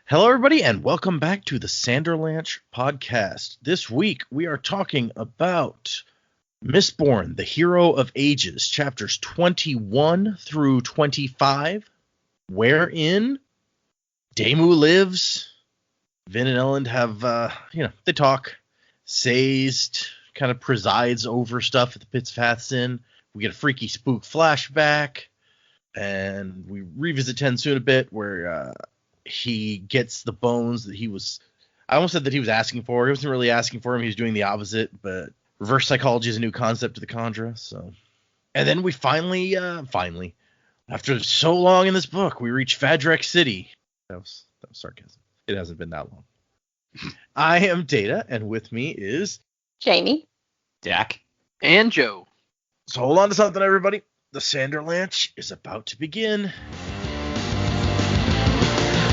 Hello, everybody, and welcome back to the Sanderlanche podcast. This week, we are talking about Mistborn, the Hero of Ages, chapters 21 through 25, wherein Damu lives. Vin and Elend have, they talk. Sazed kind of presides over stuff at the Pit's Fathsin. We get a freaky spook flashback, and we revisit Tensoon a bit, where he gets the bones that I almost said that he was asking for. He wasn't really asking for him. He was doing the opposite, but reverse psychology is a new concept to the Kandra. So, and then we finally, after so long in this book, we reach Fadrex City. That was sarcasm. It hasn't been that long. I am Data, and with me is Jamie, Dak, and Joe. So hold on to something, everybody. The Sanderlanche is about to begin.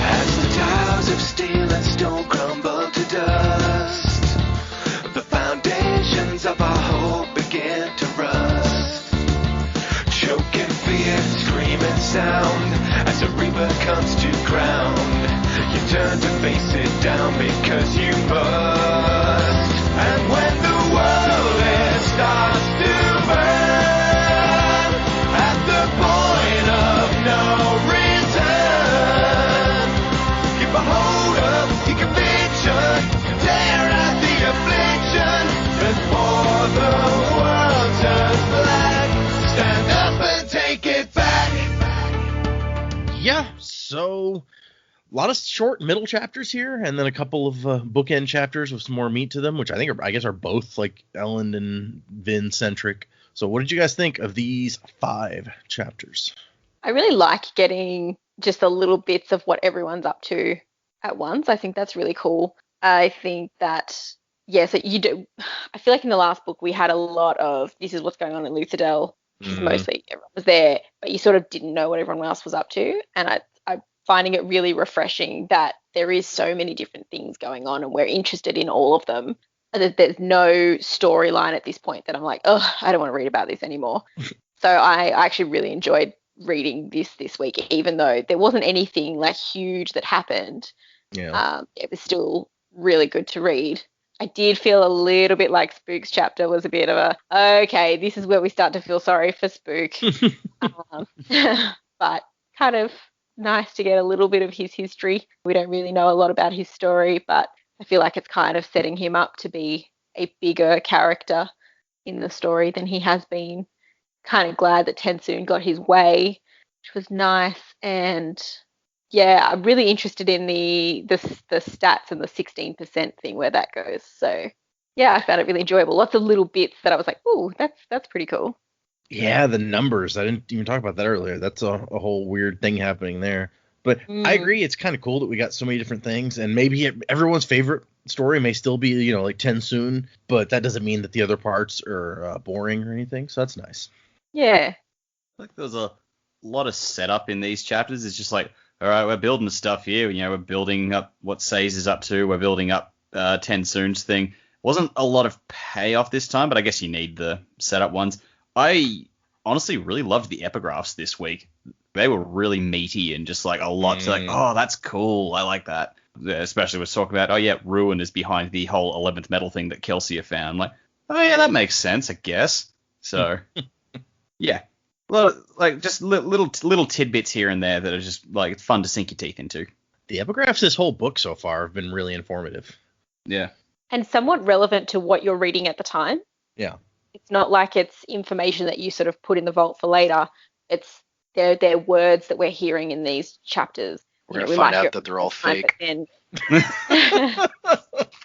As the towers of steel and stone crumble to dust, the foundations of our hope begin to rust. Choking fear, screaming sound, as a reaper comes to ground. You turn to face it down because you must. And when the world starts to burn, at the point of no return, keep a hold of your conviction, tear out the affliction, before the world turns black. Stand up and take it back. Yeah, so a lot of short middle chapters here, and then a couple of bookend chapters with some more meat to them, which I think are both like Elend and Vin centric. So what did you guys think of these 5 chapters? I really like getting just the little bits of what everyone's up to at once. I think that's really cool. I think that, so you do. I feel like in the last book we had a lot of this is what's going on in Luthadel. Because mostly everyone was there, but you sort of didn't know what everyone else was up to. And I'm finding it really refreshing that there is so many different things going on and we're interested in all of them. And there's no storyline at this point that I'm like, oh, I don't want to read about this anymore. So I actually really enjoyed reading this week, even though there wasn't anything like huge that happened. Yeah. It was still really good to read. I did feel a little bit like Spook's chapter was a bit of okay, this is where we start to feel sorry for Spook. But kind of nice to get a little bit of his history. We don't really know a lot about his story, but I feel like it's kind of setting him up to be a bigger character in the story than he has been. Kind of glad that Tensoon got his way, which was nice. And yeah, I'm really interested in the stats and the 16% thing where that goes. So yeah, I found it really enjoyable. Lots of little bits that I was like, ooh, that's pretty cool. Yeah, the numbers. I didn't even talk about that earlier. That's a whole weird thing happening there. But I agree. It's kind of cool that we got so many different things. And maybe everyone's favorite story may still be, like Tensoon. But that doesn't mean that the other parts are boring or anything. So that's nice. Yeah. Like there's a lot of setup in these chapters. It's just like, all right, we're building stuff here. We're building up what Sazed is up to. We're building up Tensoon's thing. Wasn't a lot of payoff this time, but I guess you need the setup ones. I honestly really loved the epigraphs this week. They were really meaty and just like a lot to like, oh, that's cool. I like that. Yeah, especially with talking about, Ruin is behind the whole 11th metal thing that Kelsey found. I'm like, oh, yeah, that makes sense, I guess. So, yeah. Just little tidbits here and there that are just like fun to sink your teeth into. The epigraphs this whole book so far have been really informative. Yeah. And somewhat relevant to what you're reading at the time. Yeah. It's not like it's information that you sort of put in the vault for later. It's they're words that we're hearing in these chapters. We're going to find out that they're all fake.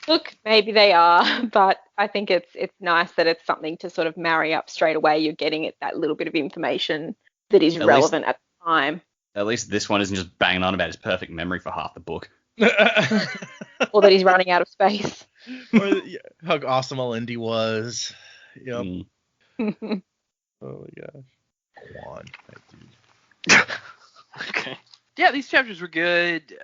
Look, maybe they are, but I think it's nice that it's something to sort of marry up straight away. You're getting it that little bit of information that is relevant at the time. At least this one isn't just banging on about his perfect memory for half the book. Or that he's running out of space. Or how awesome Elend was. Yep. Oh my gosh. Quan. Okay. Yeah, these chapters were good.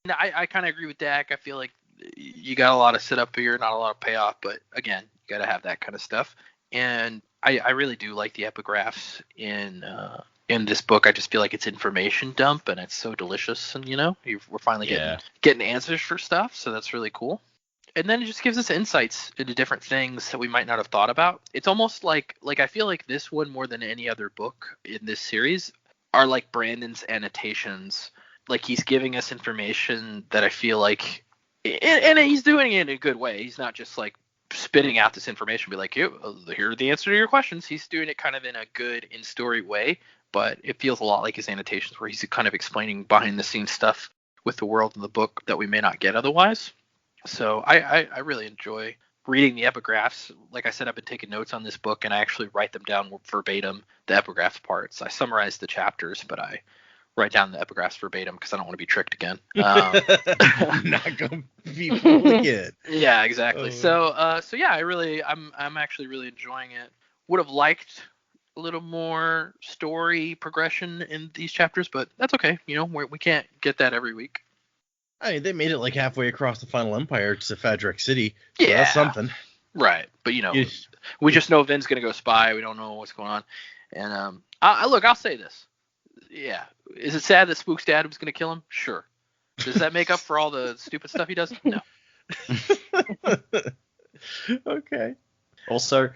I kind of agree with Dak. I feel like you got a lot of setup here, not a lot of payoff, but again, you got to have that kind of stuff. And I really do like the epigraphs in in this book, I just feel like it's information dump, and it's so delicious, and we're finally getting answers for stuff, so that's really cool. And then it just gives us insights into different things that we might not have thought about. It's almost like I feel like this one, more than any other book in this series, are like Brandon's annotations. Like, he's giving us information that I feel like, and he's doing it in a good way. He's not just like spitting out this information, be like, here are the answer to your questions. He's doing it kind of in a good in-story way, but it feels a lot like his annotations, where he's kind of explaining behind-the-scenes stuff with the world in the book that we may not get otherwise. So I really enjoy reading the epigraphs. Like I said, I've been taking notes on this book, and I actually write them down verbatim, the epigraph parts. I summarize the chapters, but I write down the epigraphs verbatim because I don't want to be tricked again. Not gonna be fooled again. Yeah, exactly. So yeah, I'm actually really enjoying it. Would have liked a little more story progression in these chapters, but that's okay. We can't get that every week. I mean, they made it like halfway across the Final Empire to Fadrex City. So Yeah, that's something. Right, but we just know Vin's gonna go spy. We don't know what's going on. And I'll say this. Yeah, is it sad that Spook's dad was gonna kill him? Sure. Does that make up for all the stupid stuff he does? No. Okay. Also,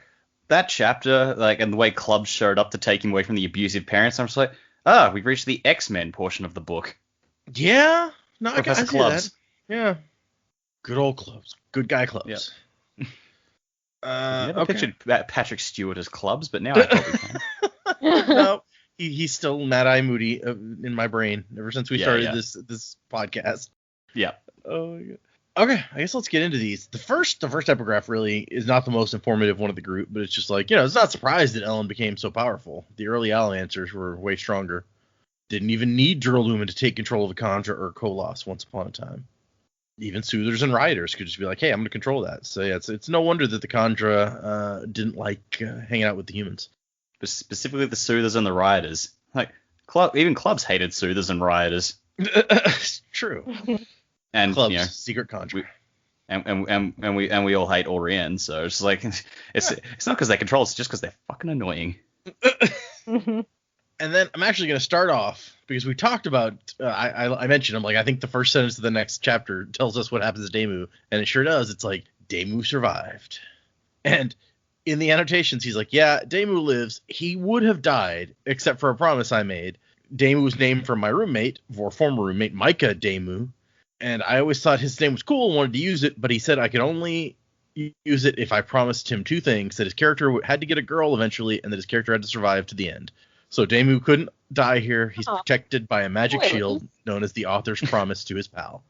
that chapter, and the way Clubs showed up to take him away from the abusive parents, I'm just like, we've reached the X-Men portion of the book. Yeah. No, Professor I see Clubs. that. Yeah. Good old Clubs. Good guy Clubs. Yep. I never pictured Patrick Stewart as Clubs, but now I probably can. No, he's still Mad Eye Moody in my brain ever since we started this podcast. Yeah. Oh my god. Okay, I guess let's get into these. The first epigraph really is not the most informative one of the group, but it's just like, it's not surprised that Elend became so powerful. The early Alancers were way stronger. Didn't even need Duralumin to take control of the Kandra or Koloss once upon a time. Even Soothers and Riders could just be like, hey, I'm going to control that. So yeah, it's no wonder that the Kandra didn't like hanging out with the humans. But specifically the Soothers and the Riders. Like, even Clubs hated Soothers and Riders. It's true. And Clubs, secret Kandra. And we all hate Orion, so it's like it's not because they control, it's just because they're fucking annoying. And then I'm actually going to start off because we talked about, I mentioned, I'm like, I think the first sentence of the next chapter tells us what happens to Daemu. And it sure does. It's like, Daemu survived. And in the annotations, he's like, yeah, Daemu lives. He would have died, except for a promise I made. Daemu was named from my roommate, or former roommate, Micah Daemu. And I always thought his name was cool and wanted to use it, but he said I could only use it if I promised him two things, that his character had to get a girl eventually, and that his character had to survive to the end. So Daemu couldn't die here. He's protected by a magic shield known as the author's promise to his pal.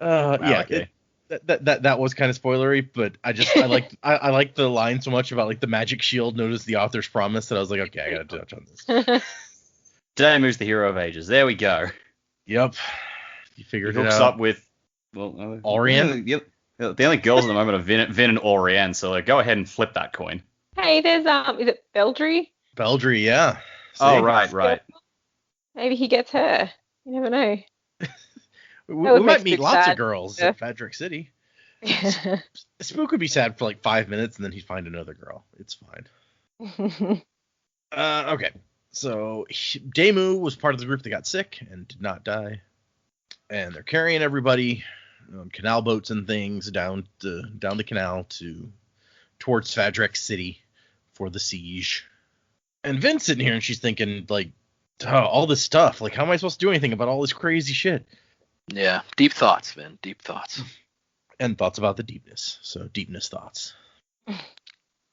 Okay. That was kind of spoilery, but I liked the line so much about like the magic shield known as the author's promise that I was like, okay, I gotta touch on this. Daemu's the hero of ages. There we go. Yep. You figured it out. Hooks up with Orion. The only girls at the moment are Vin and Orion, so go ahead and flip that coin. Hey, there's is it Beldry? Beldry, yeah. See? Oh, right. Maybe he gets her. You never know. we might meet lots of girls at Fadrex City. Spook would be sad for like 5 minutes, and then he'd find another girl. It's fine. Okay. So Daemu was part of the group that got sick and did not die. And they're carrying everybody on canal boats and things down the canal towards Fadrex City for the siege. And Vin's sitting here and she's thinking, like, all this stuff. Like, how am I supposed to do anything about all this crazy shit? Yeah, deep thoughts, Vin. Deep thoughts. And thoughts about the deepness. So, deepness thoughts.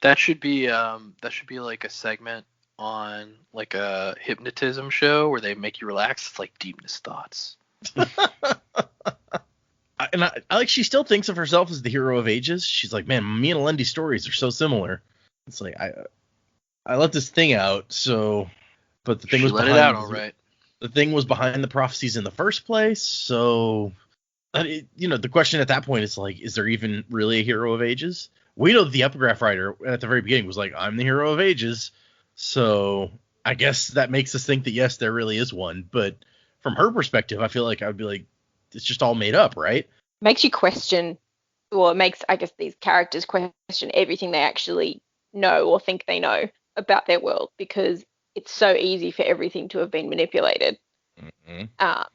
That should be like a segment on like a hypnotism show where they make you relax. It's like deepness thoughts. I like, she still thinks of herself as the hero of ages. She's like, man, me and Elendi's stories are so similar. It's like, I let this thing out, so, but the thing was behind it out, all right. The thing was behind the prophecies in the first place, so, the question at that point is like, is there even really a hero of ages? We know the epigraph writer at the very beginning was like, I'm the hero of ages, so I guess that makes us think that yes, there really is one, but from her perspective, I feel like I'd be like, it's just all made up, right? Makes you question, or it makes, I guess, these characters question everything they actually know or think they know about their world, because it's so easy for everything to have been manipulated. Mm-hmm.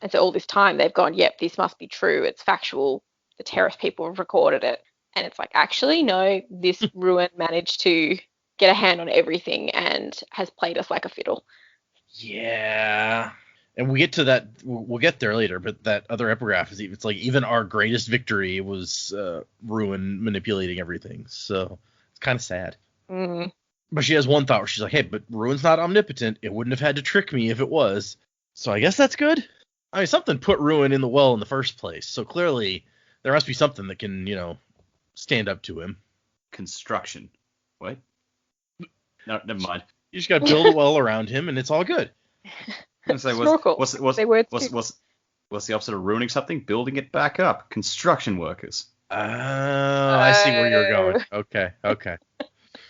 And so all this time they've gone, yep, this must be true. It's factual. The terrorist people have recorded it. And it's like, actually, no, this ruin managed to get a hand on everything and has played us like a fiddle. Yeah. And we get to that, we'll get there later, but that other epigraph is, it's like, even our greatest victory was Ruin manipulating everything. So it's kind of sad. Mm. But she has one thought where she's like, hey, but Ruin's not omnipotent. It wouldn't have had to trick me if it was. So I guess that's good. I mean, something put Ruin in the well in the first place. So clearly there must be something that can, stand up to him. Construction. What? No, never mind. You just got to build a well around him, and it's all good. Snorkel. What's the opposite of ruining something? Building it back up. Construction workers. Oh, I see where you're going. Okay.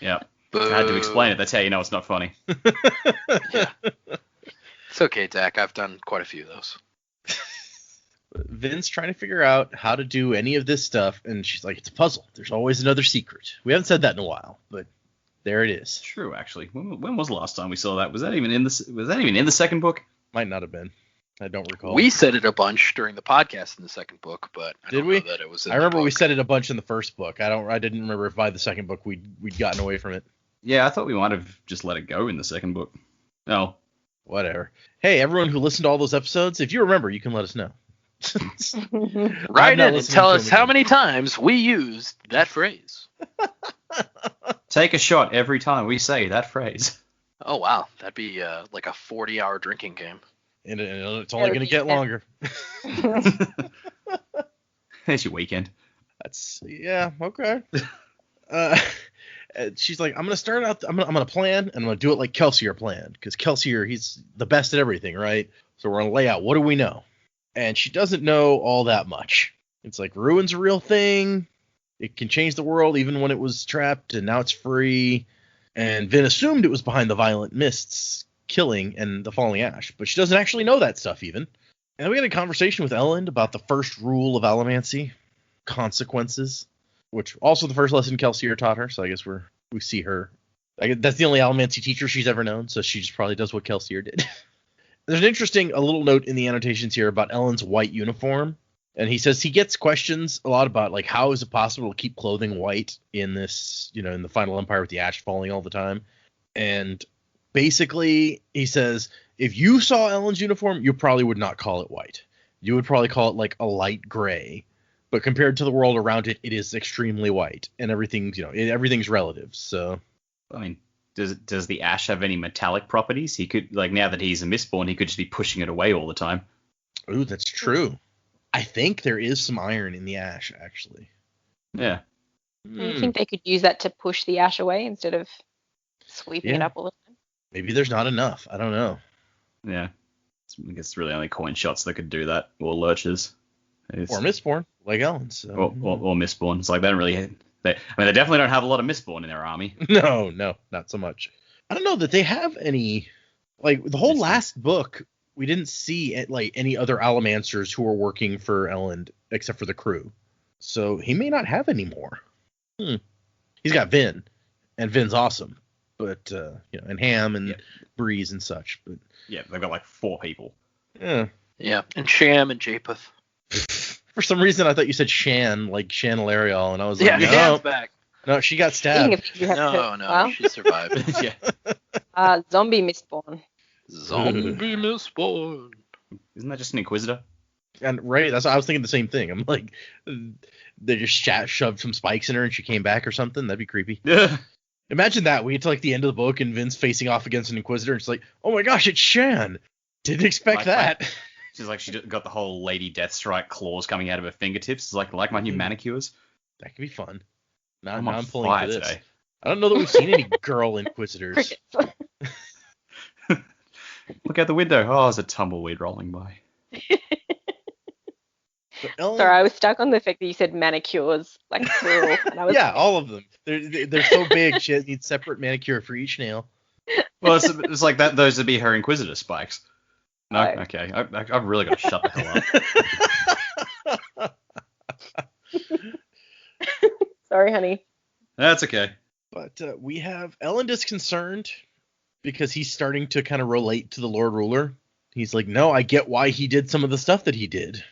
Yeah. I had to explain it. That's how you know it's not funny. Yeah. It's okay, Dak. I've done quite a few of those. Vin's trying to figure out how to do any of this stuff, and she's like, it's a puzzle. There's always another secret. We haven't said that in a while, but there it is. True, actually. When was the last time we saw that? Was that even in the second book? Might not have been. I don't recall. We said it a bunch during the podcast in the second book, but I don't know that it was in I remember the book. we said it a bunch in the first book. I didn't remember if by the second book we'd gotten away from it. Yeah, I thought we might have just let it go in the second book. No. Whatever. Hey, everyone who listened to all those episodes, if you remember, you can let us know. Write in and tell us how many times we used that phrase. Take a shot every time we say that phrase. Oh, wow. That'd be like a 40-hour drinking game. And it's only going to get longer. There's your weekend. Yeah, okay. She's like, I'm going to start out, I'm going to plan, and I'm going to do it like Kelsier planned. Because Kelsier, he's the best at everything, right? So we're going to lay out, what do we know? And she doesn't know all that much. It's like, Ruin's a real thing. It can change the world even when it was trapped, and now it's free. And Vin assumed it was behind the violent mists killing and the falling ash, but she doesn't actually know that stuff even. And we had a conversation with Elend about the first rule of Allomancy, consequences, which also the first lesson Kelsier taught her, so I guess we see her. That's the only Allomancy teacher she's ever known, so she just probably does what Kelsier did. There's an interesting little note in the annotations here about Elend's white uniform. And he says he gets questions a lot about, like, how is it possible to keep clothing white in this, in the Final Empire with the ash falling all the time. And basically, he says, if you saw Elend's uniform, you probably would not call it white. You would probably call it, like, a light gray. But compared to the world around it, it is extremely white. And everything's, everything's relative. So, I mean, does the ash have any metallic properties? He could, like, now that he's a Mistborn, he could just be pushing it away all the time. Ooh, that's true. I think there is some iron in the ash, actually. Yeah. I think they could use that to push the ash away instead of sweeping it up all the time. Maybe there's not enough. I don't know. Yeah. I guess it's really only coin shots that could do that, or lurchers. Or Mistborn, like Elend. So. Or Mistborn. It's like they don't really... they definitely don't have a lot of Mistborn in their army. No, not so much. I don't know that they have any... Like, the whole last book... We didn't see any other Allomancers who were working for Elend except for the crew. So he may not have any more. He's got Vin, and Vin's awesome. But, and Ham and Breeze and such. But yeah, they've got like 4 people. Yeah. Yeah, and Sham and Japheth. For some reason, I thought you said Shan, like Shan Alarial, and I was like, no. Shan's back. No, she got stabbed. No, she survived. Yeah. Zombie Mistborn. Zombie Mistborn. Isn't that just an Inquisitor? And right, that's I was thinking the same thing. I'm like, they just shoved some spikes in her and she came back or something. That'd be creepy. Yeah. Imagine that. We get to like the end of the book and Vin's facing off against an Inquisitor and it's like, oh my gosh, it's Shan. Didn't expect that. She's like, she got the whole Lady Deathstrike claws coming out of her fingertips. It's like my new manicures. That could be fun. Now I'm I'm pulling for this. Today. I don't know that we've seen any girl Inquisitors. Look out the window. Oh, there's a tumbleweed rolling by. Sorry, I was stuck on the fact that you said manicures, like plural. And I was all of them. They're so big. She needs separate manicure for each nail. Well, it's like that. Those would be her Inquisitor spikes. No, okay. I've really got to shut the hell up. Sorry, honey. That's okay. But we have Elend is concerned. because he's starting to kind of relate to the Lord Ruler. He's like, no, I get why he did some of the stuff that he did.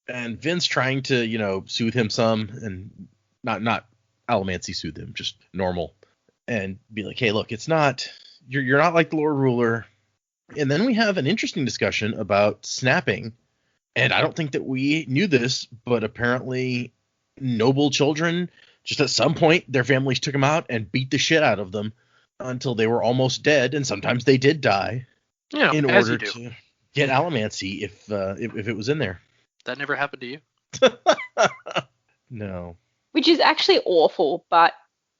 And Vin's trying to, soothe him some, and not Allomancy soothe him, just normal, and be like, hey, look, it's not, you're not like the Lord Ruler. And then we have an interesting discussion about snapping. And I don't think that we knew this, but apparently noble children, just at some point, their families took them out and beat the shit out of them until they were almost dead. And sometimes they did die in order to get Allomancy if it was in there. That never happened to you? No. Which is actually awful, but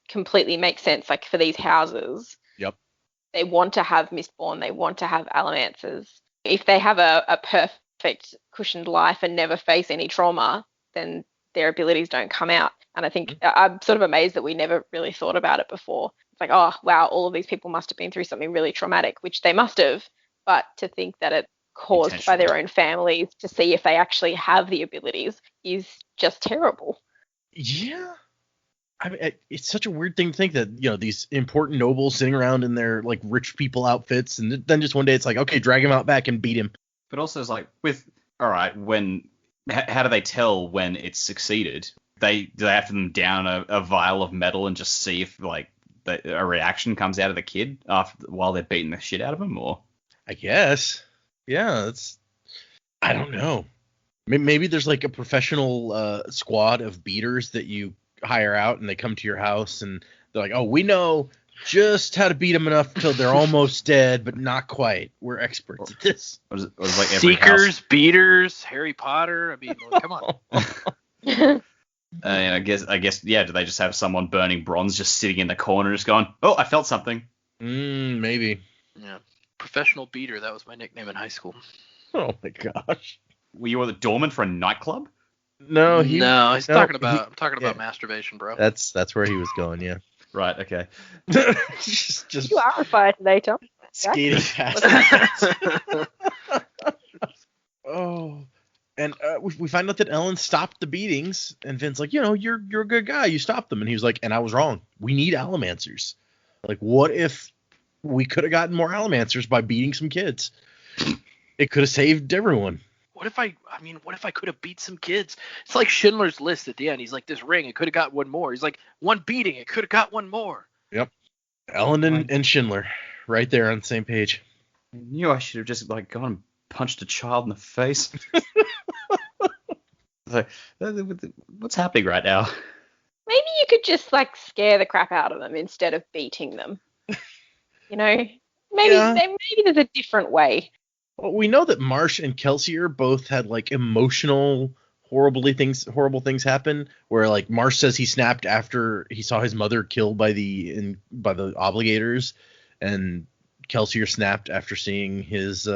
completely makes sense. Like for these houses, yep, they want to have Mistborn, they want to have Allomancers. If they have a perfect cushioned life and never face any trauma, then their abilities don't come out. And I think I'm sort of amazed that we never really thought about it before. It's like, oh, wow, all of these people must have been through something really traumatic, which they must have. But to think that it's caused by their own families to see if they actually have the abilities is just terrible. Yeah. I mean, it's such a weird thing to think that, these important nobles sitting around in their, like, rich people outfits, and then just one day it's like, okay, drag him out back and beat him. But also it's like, all right, how do they tell when it's succeeded? Do they have them down a vial of metal and just see if, like, a reaction comes out of the kid while they're beating the shit out of him, or? I guess. Yeah, I don't know. Maybe there's like a professional squad of beaters that you hire out, and they come to your house and they're like, oh, we know just how to beat them enough until they're almost dead, but not quite. We're experts at this. Was like every Seekers, house. Beaters, Harry Potter. I mean, come on. I guess, yeah. Do they just have someone burning bronze just sitting in the corner, just going, oh, I felt something? Maybe. Yeah. Professional beater. That was my nickname in high school. Oh my gosh. Were you the doorman for a nightclub? No, I'm talking about masturbation, bro. That's where he was going. Yeah. Right. Okay. just You are a fire today, Tom. skating past. Oh, and we find out that Elend stopped the beatings, and Vin's like, you're a good guy. You stopped them, and he was like, and I was wrong. We need Allomancers. Like, what if we could have gotten more Allomancers by beating some kids? It could have saved everyone. What if I could have beat some kids? It's like Schindler's List at the end. He's like, this ring, it could have got one more. He's like, one beating, it could have got one more. Yep. Elend and Schindler, right there on the same page. I knew I should have just like gone and punched a child in the face. Like, what's happening right now? Maybe you could just like scare the crap out of them instead of beating them. Maybe there's a different way. Well, we know that Marsh and Kelsier both had like emotional, horrible things happen. Where like Marsh says he snapped after he saw his mother killed by the obligators, and Kelsier snapped after seeing his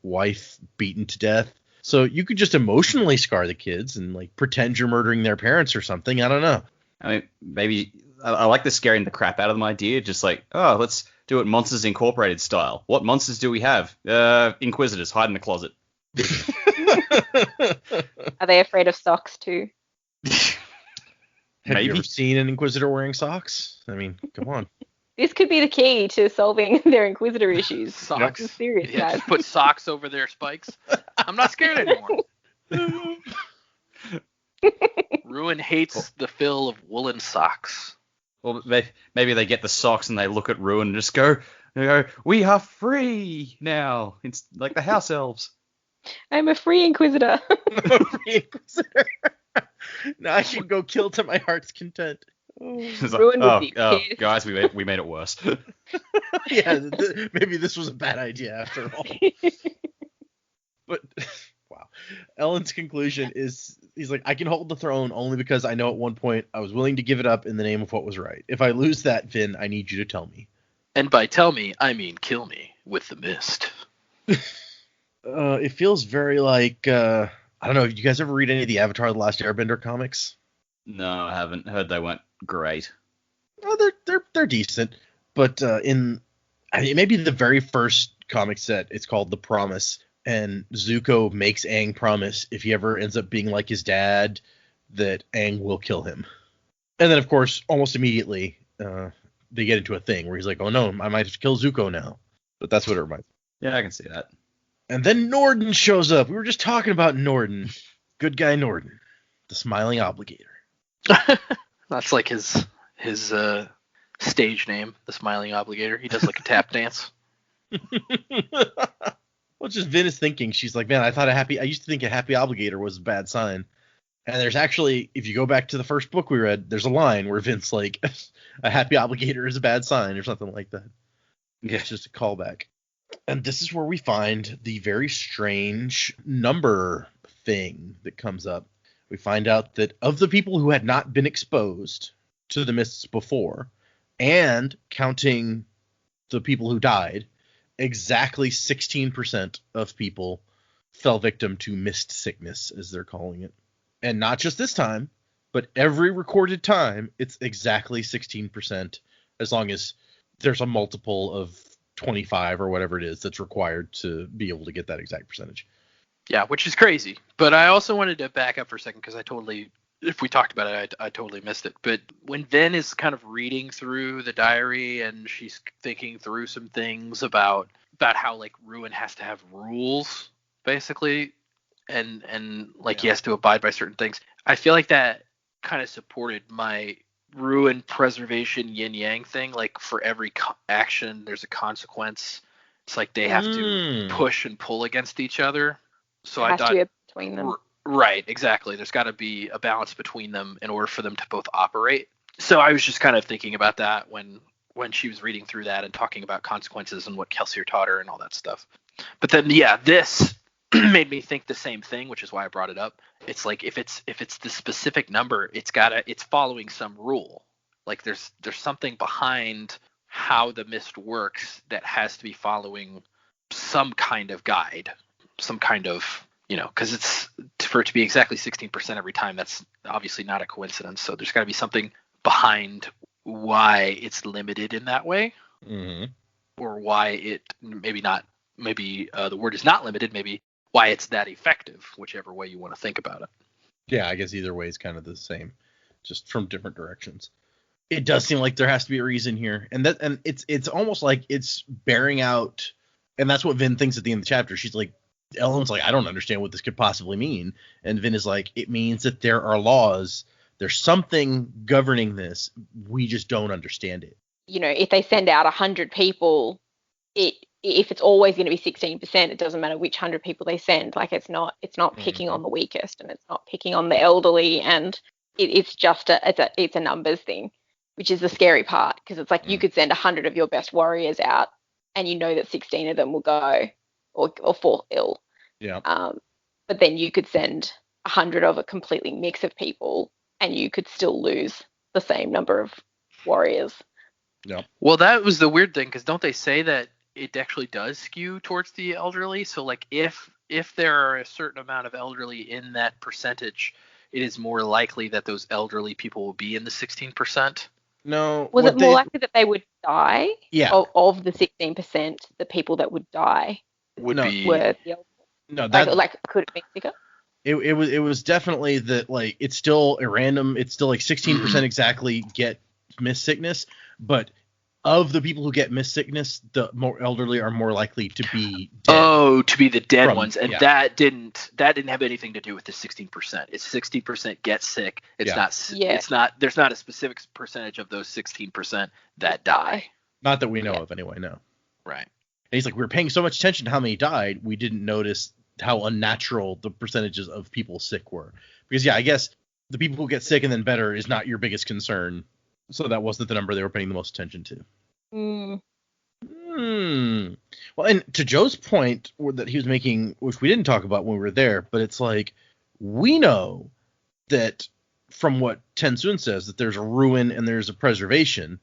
wife beaten to death. So you could just emotionally scar the kids and like pretend you're murdering their parents or something. I don't know. I mean, maybe I like the scaring the crap out of them idea. Just like, oh, let's do it Monsters Incorporated style. What monsters do we have? Inquisitors, hide in the closet. Are they afraid of socks too? Have you ever seen an Inquisitor wearing socks? I mean, come on. This could be the key to solving their Inquisitor issues. Socks. I'm serious, Yeah, guys. just put socks over their spikes. I'm not scared anymore. Ruin hates the fill of woolen socks. Well, maybe they get the socks and they look at Ruin and just go, we are free now. It's like the house elves. I'm a free Inquisitor. Now I can go kill to my heart's content. It's like, Ruin would be pissed. guys, we made it worse. Yeah, maybe this was a bad idea after all. But wow, Elend's conclusion is he's like, I can hold the throne only because I know at one point I was willing to give it up in the name of what was right. If I lose that, Vin, I need you to tell me. And by tell me, I mean kill me with the mist. It feels very like I don't know. Did you guys ever read any of the Avatar: The Last Airbender comics? No, I haven't. Heard they weren't great. Oh, they're decent, but maybe the very first comic set, it's called The Promise, and Zuko makes Aang promise if he ever ends up being like his dad, that Aang will kill him. And then, of course, almost immediately, they get into a thing where he's like, oh no, I might have to kill Zuko now. But that's what it reminds me. Yeah, I can see that. And then Norden shows up. We were just talking about Norden. Good guy Norden. The smiling obligator. That's like his stage name, the Smiling Obligator. He does like a tap dance. Well, just Vin is thinking. She's like, man, I used to think a happy obligator was a bad sign. And there's actually, if you go back to the first book we read, there's a line where Vin's like, a happy obligator is a bad sign or something like that. Yeah, it's just a callback. And this is where we find the very strange number thing that comes up. We find out that of the people who had not been exposed to the mists before, and counting the people who died, exactly 16% of people fell victim to mist sickness, as they're calling it. And not just this time, but every recorded time, it's exactly 16%, as long as there's a multiple of 25 or whatever it is that's required to be able to get that exact percentage. Yeah, which is crazy. But I also wanted to back up for a second because if we talked about it, I totally missed it. But when Vin is kind of reading through the diary and she's thinking through some things about how like Ruin has to have rules, basically, and he has to abide by certain things, I feel like that kind of supported my Ruin preservation yin yang thing. Like for every action, there's a consequence. It's like they have to push and pull against each other. So I thought, to be between them. Right, exactly. There's got to be a balance between them in order for them to both operate. So I was just kind of thinking about that when she was reading through that and talking about consequences and what Kelsier taught her and all that stuff. But then, yeah, this made me think the same thing, which is why I brought it up. It's like if it's the specific number, it's following some rule. Like there's something behind how the mist works that has to be following some kind of guide. Some kind of, because it's for it to be exactly 16% every time, that's obviously not a coincidence. So there's got to be something behind why it's limited in that way, or why it the word is not limited, maybe why it's that effective, whichever way you want to think about it. Yeah, I guess either way is kind of the same, just from different directions. It does seem like there has to be a reason here, and it's almost like it's bearing out, and that's what Vin thinks at the end of the chapter. She's like, Elend's like, I don't understand what this could possibly mean. And Vin is like, it means that there are laws. There's something governing this. We just don't understand it. If they send out 100 people, if it's always going to be 16%, it doesn't matter which 100 people they send. Like it's not picking on the weakest, and it's not picking on the elderly, and it's just it's a numbers thing, which is the scary part, because it's like you could send 100 of your best warriors out, and that 16 of them will go or fall ill. Yeah. But then you could send 100 of a completely mix of people, and you could still lose the same number of warriors. Yeah. Well, that was the weird thing, because don't they say that it actually does skew towards the elderly? So like if there are a certain amount of elderly in that percentage, it is more likely that those elderly people will be in the 16%. No. Was it more likely that they would die? Yeah. Of the 16%, the people that would die were the elderly. No, that could it be sicker? It was definitely that, like, it's still a random. It's still like 16% exactly get mist sickness, but of the people who get mist sickness, the more elderly are more likely to be dead. Oh, to be the dead ones, and that didn't have anything to do with the 16%. It's 16% get sick. It's not. Yeah. It's not. There's not a specific percentage of those 16% that die. Not that we know of, anyway. No. Right. And he's like, we were paying so much attention to how many died, we didn't notice how unnatural the percentages of people sick were. Because I guess the people who get sick and then better is not your biggest concern. So that wasn't the number they were paying the most attention to. Well, and to Joe's point that he was making, which we didn't talk about when we were there, but it's like, we know that from what Tensoon says, that there's a ruin and there's a preservation.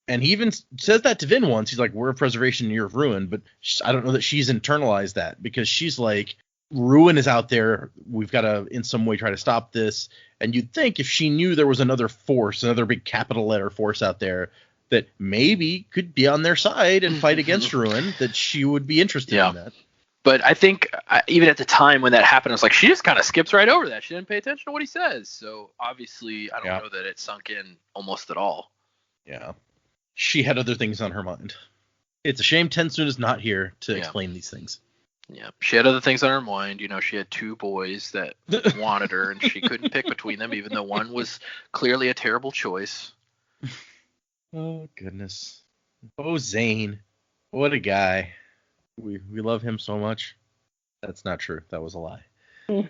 And he even says that to Vin once. He's like, we're a preservation, you're a ruin. But I don't know that she's internalized that, because she's like, ruin is out there. We've got to, in some way, try to stop this. And you'd think if she knew there was another force, another big capital letter force out there that maybe could be on their side and fight against ruin, that she would be interested in that. But I think even at the time when that happened, I was like, she just kind of skips right over that. She didn't pay attention to what he says. So obviously, I don't know that it sunk in almost at all. Yeah. She had other things on her mind. It's a shame Tensoon is not here to explain these things. Yeah, she had other things on her mind. You know, she had 2 boys that wanted her, and she couldn't pick between them, even though one was clearly a terrible choice. Oh, goodness. Oh, Zane. What a guy. We love him so much. That's not true. That was a lie. You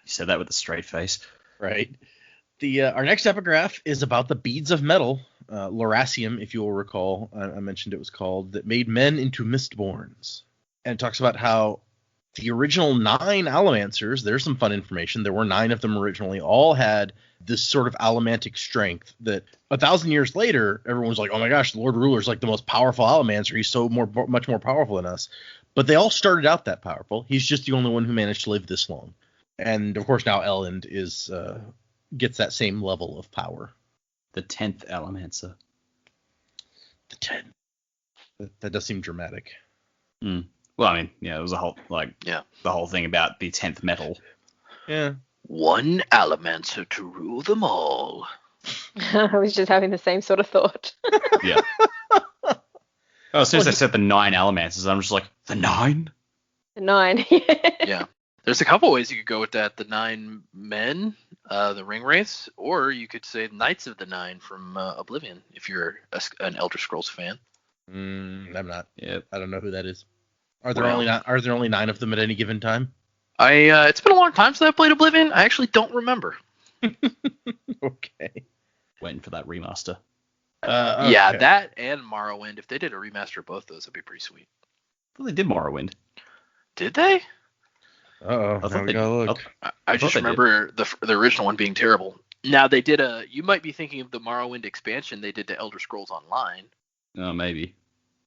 said that with a straight face. Right. Our next epigraph is about the beads of metal, Lauracium, if you will recall. I mentioned it was called, that made men into Mistborns. And it talks about how the original 9 Allomancers, there's some fun information, there were 9 of them originally, all had this sort of allomantic strength that 1,000 years later, everyone's like, oh my gosh, the Lord Ruler's like the most powerful Allomancer. He's so much more powerful than us. But they all started out that powerful. He's just the only one who managed to live this long. And of course now Elend gets that same level of power. The 10th Allomancer. The 10th. That does seem dramatic. Well, I mean, it was a whole, the whole thing about the 10th metal. Yeah. 1 Allomancer to rule them all. I was just having the same sort of thought. Yeah. As soon as I said the 9 Allomancers, I'm just like, the 9? The 9. Yeah. There's a couple ways you could go with that. The 9 men, the ring wraiths, or you could say Knights of the 9 from Oblivion, if you're an Elder Scrolls fan. I'm not. Yep. I don't know who that is. Are there only 9 of them at any given time? It's been a long time since I played Oblivion. I actually don't remember. Okay. Waiting for that remaster. Okay. Yeah, that and Morrowind. If they did a remaster of both those, that'd be pretty sweet. Well, they did Morrowind. Did they? Uh-oh. I thought We gotta look. I just remember the original one being terrible. Now they did you might be thinking of the Morrowind expansion they did to Elder Scrolls Online. Oh, maybe.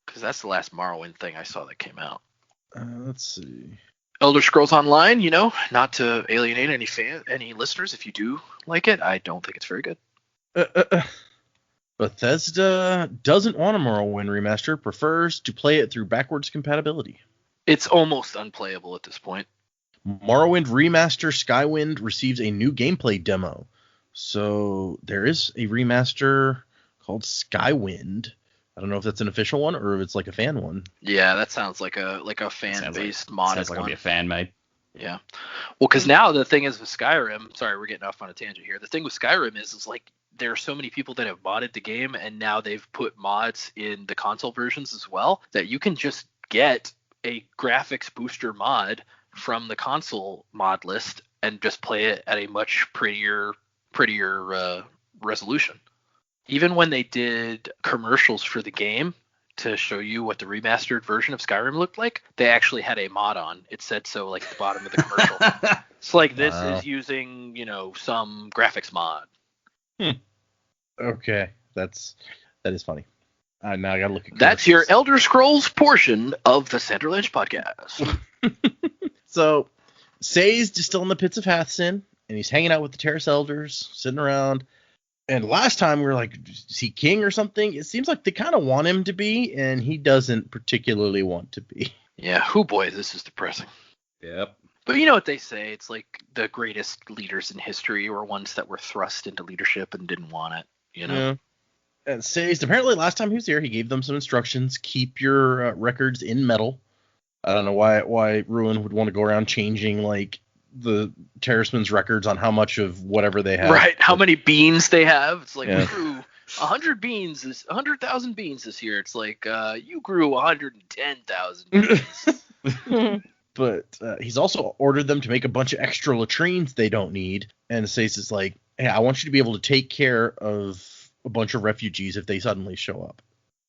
Because that's the last Morrowind thing I saw that came out. Let's see. Elder Scrolls Online, not to alienate any listeners if you do like it, I don't think it's very good. Bethesda doesn't want a Morrowind remaster, prefers to play it through backwards compatibility. It's almost unplayable at this point. Morrowind Remaster Skywind receives a new gameplay demo. So there is a remaster called Skywind. I don't know if that's an official one or if it's like a fan one. Yeah, that sounds like a fan-based modded sounds like one. it'll be a fan made. Yeah. Well, because now the thing is with Skyrim, sorry, we're getting off on a tangent here. The thing with Skyrim is like there are so many people that have modded the game, and now they've put mods in the console versions as well, that you can just get a graphics booster mod from the console mod list and just play it at a much prettier resolution. Even when they did commercials for the game to show you what the remastered version of Skyrim looked like, they actually had a mod on. It said so like at the bottom of the commercial. It's like this is using, some graphics mod. Okay, that is funny. Now I gotta look at That's your Elder Scrolls portion of the Sanderlanche podcast. So, Sazed is still in the pits of Hathsin, and he's hanging out with the Terrace Elders, sitting around. And last time we were like, is he king or something? It seems like they kind of want him to be, and he doesn't particularly want to be. Yeah, boy, this is depressing. Yep. But you know what they say, it's like the greatest leaders in history were ones that were thrust into leadership and didn't want it, Yeah. And Sazed, apparently last time he was here, he gave them some instructions. Keep your records in metal. I don't know why Ruin would want to go around changing like the Terracemen's records on how much of whatever they have. Right, how many beans they have. It's like, Yeah. we grew 100,000 beans this year. It's like, you grew 110,000 beans. But he's also ordered them to make a bunch of extra latrines they don't need. And Sazed is like, hey, I want you to be able to take care of a bunch of refugees if they suddenly show up.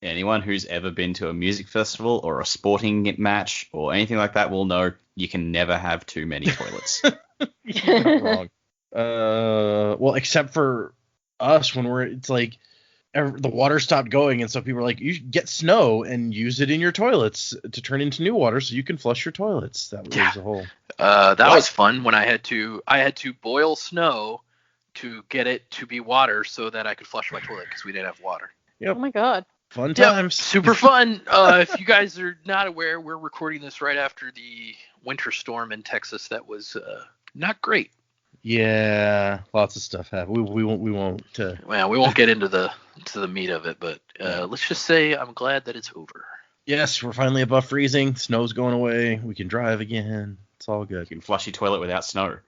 Anyone who's ever been to a music festival or a sporting match or anything like that will know you can never have too many toilets. You're not wrong. Well, except for us when it's like the water stopped going, and so people are like, you should get snow and use it in your toilets to turn into new water so you can flush your toilets. That was the whole. That was fun when I had to boil snow to get it to be water so that I could flush my toilet because we didn't have water. Yep. Oh my god. Fun times. Super fun. If you guys are not aware, we're recording this right after the winter storm in Texas. That was not great. Yeah, lots of stuff happened. We won't. Well, we won't get into the meat of it, but let's just say I'm glad that it's over. Yes, we're finally above freezing. Snow's going away. We can drive again. It's all good. You can flush your toilet without snow.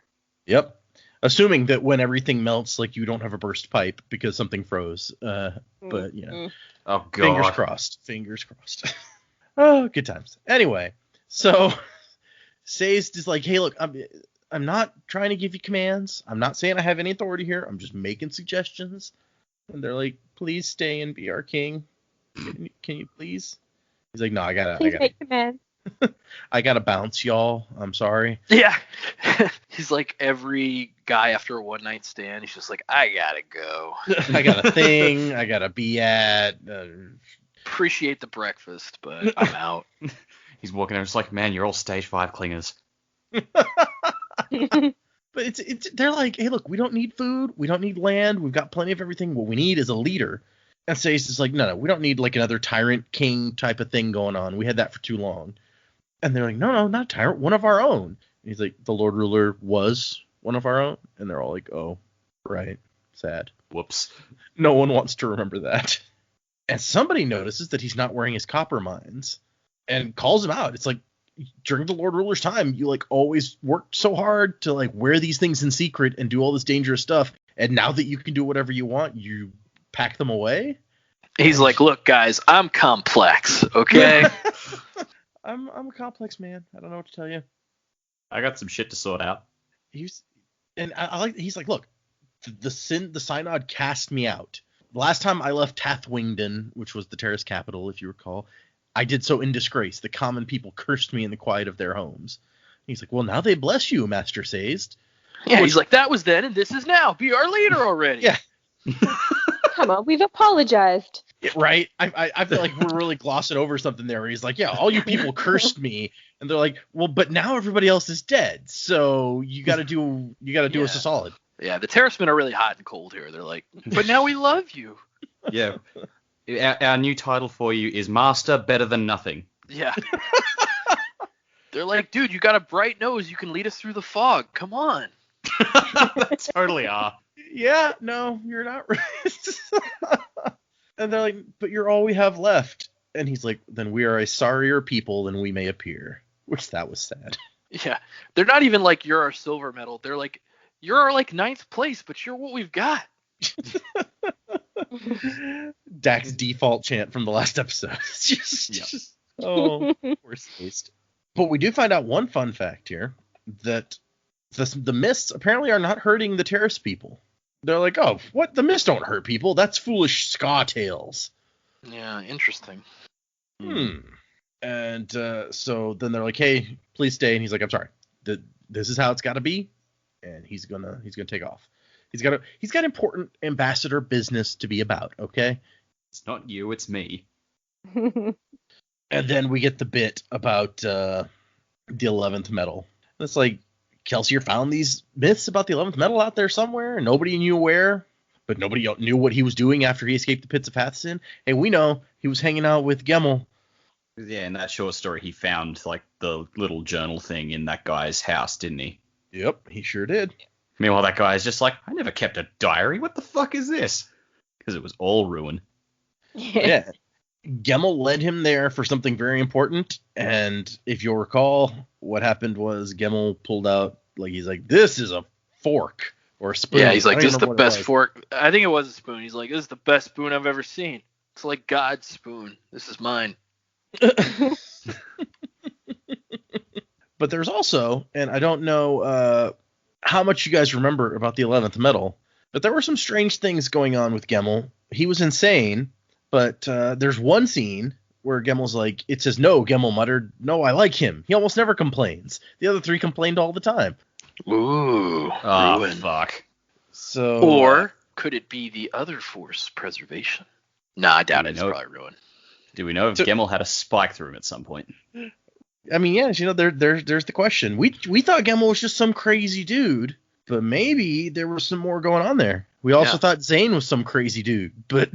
Yep. Assuming that when everything melts, like, you don't have a burst pipe because something froze. But, you know. Oh, God. Fingers crossed. Fingers crossed. Oh, good times. Anyway, so Sazed is like, hey, look, I'm not trying to give you commands. I'm not saying I have any authority here. I'm just making suggestions. And they're like, please stay and be our king. Can you please? He's like, no, I gotta make commands. I gotta bounce, y'all. I'm sorry. Yeah. He's like every guy after a one night stand. He's just like, I gotta go. I got a thing. I gotta be at. Appreciate the breakfast, but I'm out. He's walking over, just like, man, you're all stage 5 clingers. But it's they're like, hey, look, we don't need food. We don't need land. We've got plenty of everything. What we need is a leader. And Sazed is like, no, we don't need like another tyrant king type of thing going on. We had that for too long. And they're like, no, not a tyrant, one of our own. And he's like, the Lord Ruler was one of our own. And they're all like, oh, right. Sad. Whoops. No one wants to remember that. And somebody notices that he's not wearing his copper mines and calls him out. It's like, during the Lord Ruler's time, you like always worked so hard to like wear these things in secret and do all this dangerous stuff. And now that you can do whatever you want, you pack them away. He's like, look, guys, I'm complex, okay? I'm a complex man. I don't know what to tell you. I got some shit to sort out. He's like, look, the Synod cast me out. Last time I left Tathwington, which was the Terrace capital, if you recall, I did so in disgrace. The common people cursed me in the quiet of their homes. He's like, well, now they bless you, Master Sazed. Yeah, he's like, that was then and this is now. Be our leader already. Yeah. Come on, we've apologized. Right? I feel like we're really glossing over something there where he's like, yeah, all you people cursed me. And they're like, well, but now everybody else is dead. So you got to do us a solid. Yeah, the Terracemen are really hot and cold here. They're like, but now we love you. Yeah. Our new title for you is Master Better Than Nothing. Yeah. They're like, dude, you got a bright nose. You can lead us through the fog. Come on. They totally are. Yeah, no, you're not right. And they're like, but you're all we have left. And he's like, then we are a sorrier people than we may appear. Which that was sad. Yeah. They're not even like, you're our silver medal. They're like, you're our like 9th place, but you're what we've got. Dak's default chant from the last episode. Oh, worst taste. But we do find out one fun fact here, that the mists apparently are not hurting the Terrace people. They're like, oh, what? The mists don't hurt people. That's foolish ska tales. Yeah, interesting. And so then they're like, hey, please stay. And he's like, I'm sorry. This is how it's got to be. And he's gonna take off. He's got important ambassador business to be about. Okay. It's not you, it's me. And then we get the bit about the 11th metal. And it's like, Kelsier found these myths about the 11th metal out there somewhere, and nobody knew where, but nobody knew what he was doing after he escaped the pits of Hathsin. And we know he was hanging out with Gemmel. Yeah, in that short story, he found like the little journal thing in that guy's house, didn't he? Yep, he sure did. Meanwhile, that guy is just like, I never kept a diary. What the fuck is this? Because it was all ruin. Yeah. Gemmel led him there for something very important. And if you'll recall, what happened was Gemmel pulled out, like, he's like, this is a fork or a spoon. Yeah, he's like, this is the best fork. I think it was a spoon. He's like, this is the best spoon I've ever seen. It's like God's spoon. This is mine. But there's also, and I don't know how much you guys remember about the 11th metal, but there were some strange things going on with Gemmel. He was insane, but there's one scene where Gemmel's like, it says, no, Gemmel muttered, no, I like him. He almost never complains. The other three complained all the time. Ooh, oh, ruin. Fuck. So, or could it be the other force, preservation? No, I doubt it. It's probably ruin. Do we know if Gemmel had a spike through him at some point? I mean, yes, there's the question. We thought Gemmel was just some crazy dude, but maybe there was some more going on there. We also thought Zane was some crazy dude, but...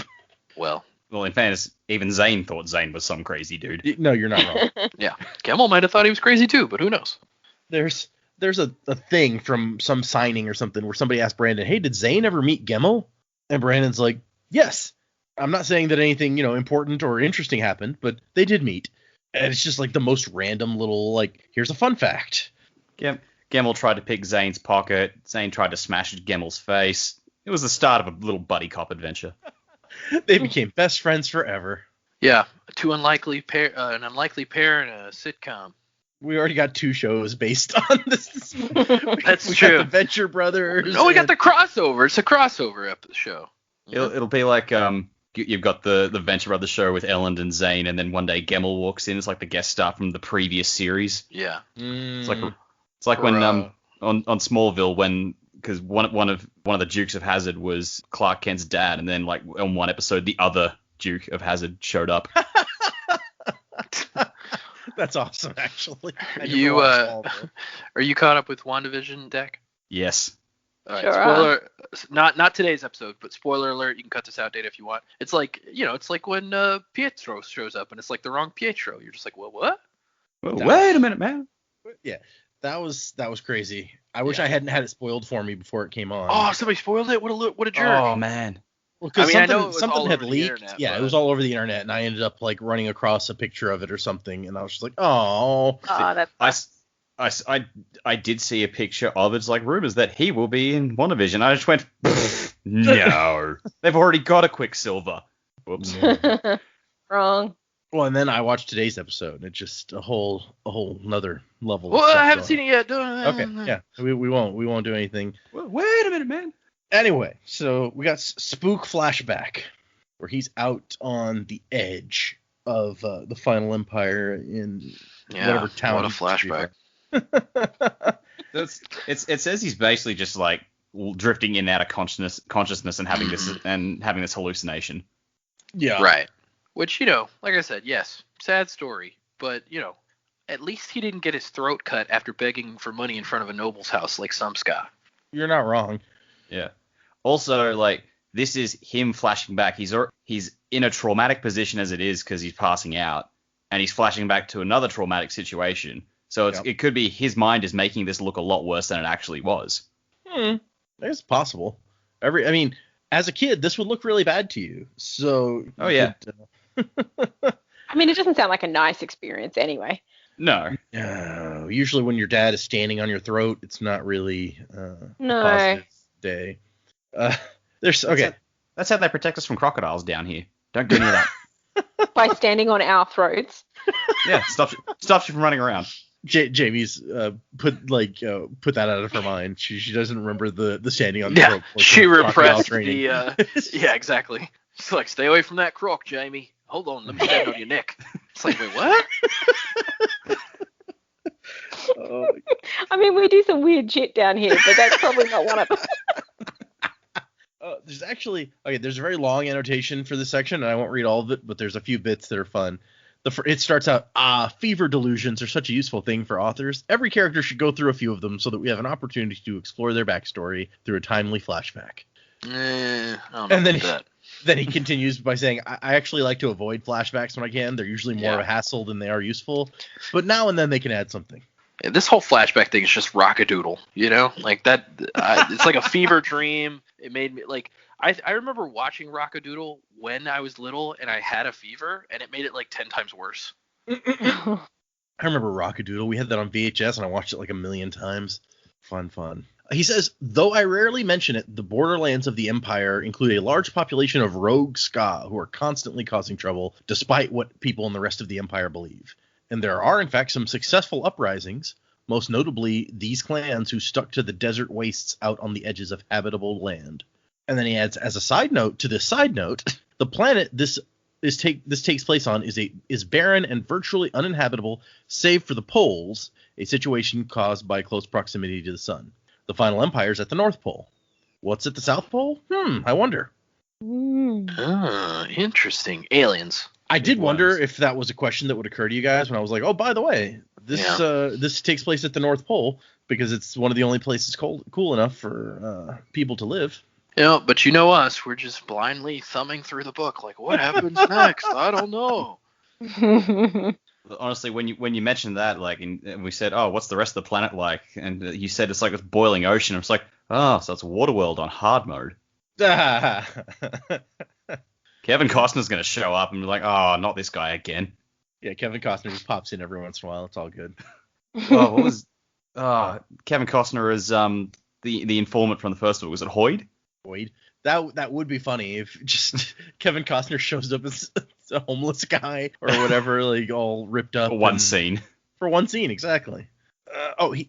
Well, in fairness, even Zane thought Zane was some crazy dude. No, you're not wrong. Yeah, Gemmel might have thought he was crazy too, but who knows? There's a thing from some signing or something where somebody asked Brandon, hey, did Zane ever meet Gemmel? And Brandon's like, yes. I'm not saying that anything, important or interesting happened, but they did meet. And it's just like the most random little, like, here's a fun fact. Gemmel tried to pick Zane's pocket. Zane tried to smash Gemmel's face. It was the start of a little buddy cop adventure. They became best friends forever. Yeah, an unlikely pair in a sitcom. We already got 2 shows based on this. That's we true. Got the Venture Brothers. No, we got the crossover. It's a crossover show. It'll be like you've got the Venture Brothers show with Elend and Zane, and then one day Gemmel walks in. It's like the guest star from the previous series. Yeah. It's like when on Smallville because one of the Dukes of Hazzard was Clark Kent's dad, and then like on one episode the other Duke of Hazzard showed up. That's awesome, actually. Are you caught up with WandaVision, Deck? Yes. All right. Sure Spoiler. Not today's episode, but spoiler alert. You can cut this out, Data, if you want. It's like when Pietro shows up, and it's like the wrong Pietro. You're just like, well, what? Well, wait a minute, man. Yeah, that was crazy. I wish I hadn't had it spoiled for me before it came on. Oh, somebody spoiled it. What a jerk. Oh man. Well, because I know it was something all had over the leaked. internet, Yeah, but- it was all over the internet, and I ended up like running across a picture of it or something, and I was just like, oh. I did see a picture of it's like rumors that he will be in WandaVision. I just went, no, they've already got a Quicksilver. Whoops. Wrong. Well, and then I watched today's episode, and it's just a whole nother level. Well, of stuff I haven't going seen it yet. on. Okay, yeah, we won't do anything. Well, wait a minute, man. Anyway, so we got Spook flashback, where he's out on the edge of the Final Empire in whatever town. What a he used to be flashback. It says he's basically just like drifting in and out of consciousness and having this hallucination. Yeah. Right. Which, like I said, yes, sad story, but, at least he didn't get his throat cut after begging for money in front of a noble's house like some ska. You're not wrong. Yeah. Also, like, this is him flashing back. He's in a traumatic position as it is because he's passing out, and he's flashing back to another traumatic situation. So it could be his mind is making this look a lot worse than it actually was. It's possible. As a kid, this would look really bad to you. So. Oh yeah. It doesn't sound like a nice experience anyway. No. Usually when your dad is standing on your throat, it's not really a positive day. That's how they protect us from crocodiles down here. Don't go near that. By standing on our throats. Yeah, stops you from running around. Jamie's put that out of her mind. She doesn't remember the standing on the throat. She repressed the yeah, exactly. She's like, stay away from that croc, Jamie. Hold on, let me stand on your neck. It's like, wait, what? We do some weird shit down here, but that's probably not one of them. There's a very long annotation for this section, and I won't read all of it, but there's a few bits that are fun. It starts out, fever delusions are such a useful thing for authors. Every character should go through a few of them so that we have an opportunity to explore their backstory through a timely flashback. I don't know about that. Then he continues by saying, I actually like to avoid flashbacks when I can. They're usually more of a hassle than they are useful. But now and then they can add something. Yeah, this whole flashback thing is just rockadoodle, like that. It's like a fever dream. It made me like I remember watching Rockadoodle when I was little and I had a fever, and it made it like 10 times worse. I remember Rockadoodle. We had that on VHS, and I watched it like a million times. Fun. He says, though I rarely mention it, the borderlands of the Empire include a large population of rogue ska who are constantly causing trouble, despite what people in the rest of the Empire believe. And there are, in fact, some successful uprisings, most notably these clans who stuck to the desert wastes out on the edges of habitable land. And then he adds, as a side note to this side note, the planet this takes place on is barren and virtually uninhabitable, save for the poles, a situation caused by close proximity to the sun. The final empire is at the North Pole. What's at the South Pole? I wonder. Interesting. Aliens. I did wonder if that was a question that would occur to you guys when I was like, oh, by the way, this takes place at the North Pole because it's one of the only places cool enough for people to live. But you know us, we're just blindly thumbing through the book like, what happens next? I don't know. Honestly, when you mentioned that, like, and we said, oh, what's the rest of the planet like? And you said it's like this boiling ocean. It's like, oh, so it's Waterworld on hard mode. Kevin Costner's going to show up and be like, oh, not this guy again. Yeah, Kevin Costner just pops in every once in a while. It's all good. Oh, what was Kevin Costner as the informant from the first book? Was it Hoyd? Hoyd. That would be funny if just Kevin Costner shows up as a homeless guy or whatever, like all ripped up. For one scene. For one scene, exactly.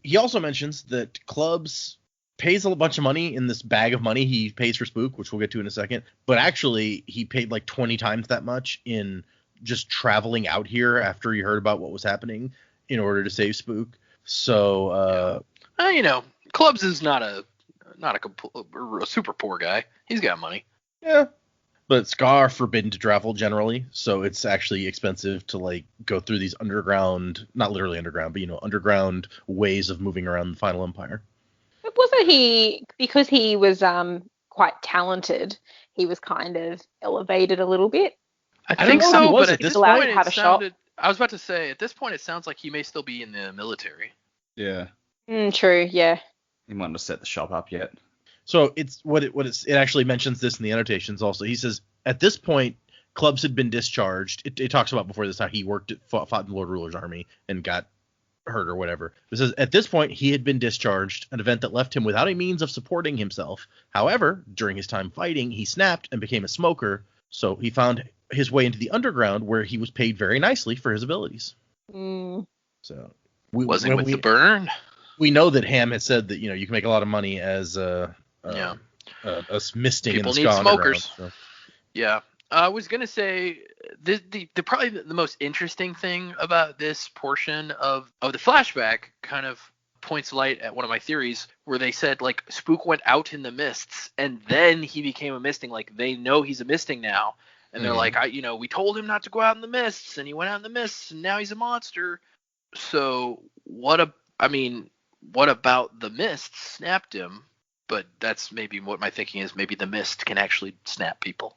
He also mentions that Clubs pays a bunch of money in this bag of money he pays for Spook, which we'll get to in a second. But actually, he paid like 20 times that much in just traveling out here after he heard about what was happening in order to save Spook. So, Clubs is not a super poor guy. He's got money. Yeah. But Ska are forbidden to travel generally, so it's actually expensive to like go through these underground, not literally underground, but underground ways of moving around the Final Empire. But wasn't he, because he was quite talented, he was kind of elevated a little bit? I think so, but at this point to have a shop. I was about to say, at this point it sounds like he may still be in the military. Yeah. True, yeah. He might not have set the shop up yet. So it actually mentions this in the annotations also. He says at this point Clubs had been discharged. It talks about before this how he fought in Lord Ruler's army and got hurt or whatever. It says at this point he had been discharged, an event that left him without a means of supporting himself. However, during his time fighting, he snapped and became a smoker. So he found his way into the underground where he was paid very nicely for his abilities. So the burn. We know that Ham has said that you can make a lot of money as misting people in the need Ska smokers. So. Yeah, I was gonna say the probably the most interesting thing about this portion of the flashback kind of points light at one of my theories where they said like Spook went out in the mists and then he became a misting. Like they know he's a misting now, and they're like, we told him not to go out in the mists, and he went out in the mists, and now he's a monster. So what about the mist snapped him? But that's maybe what my thinking is. Maybe the mist can actually snap people.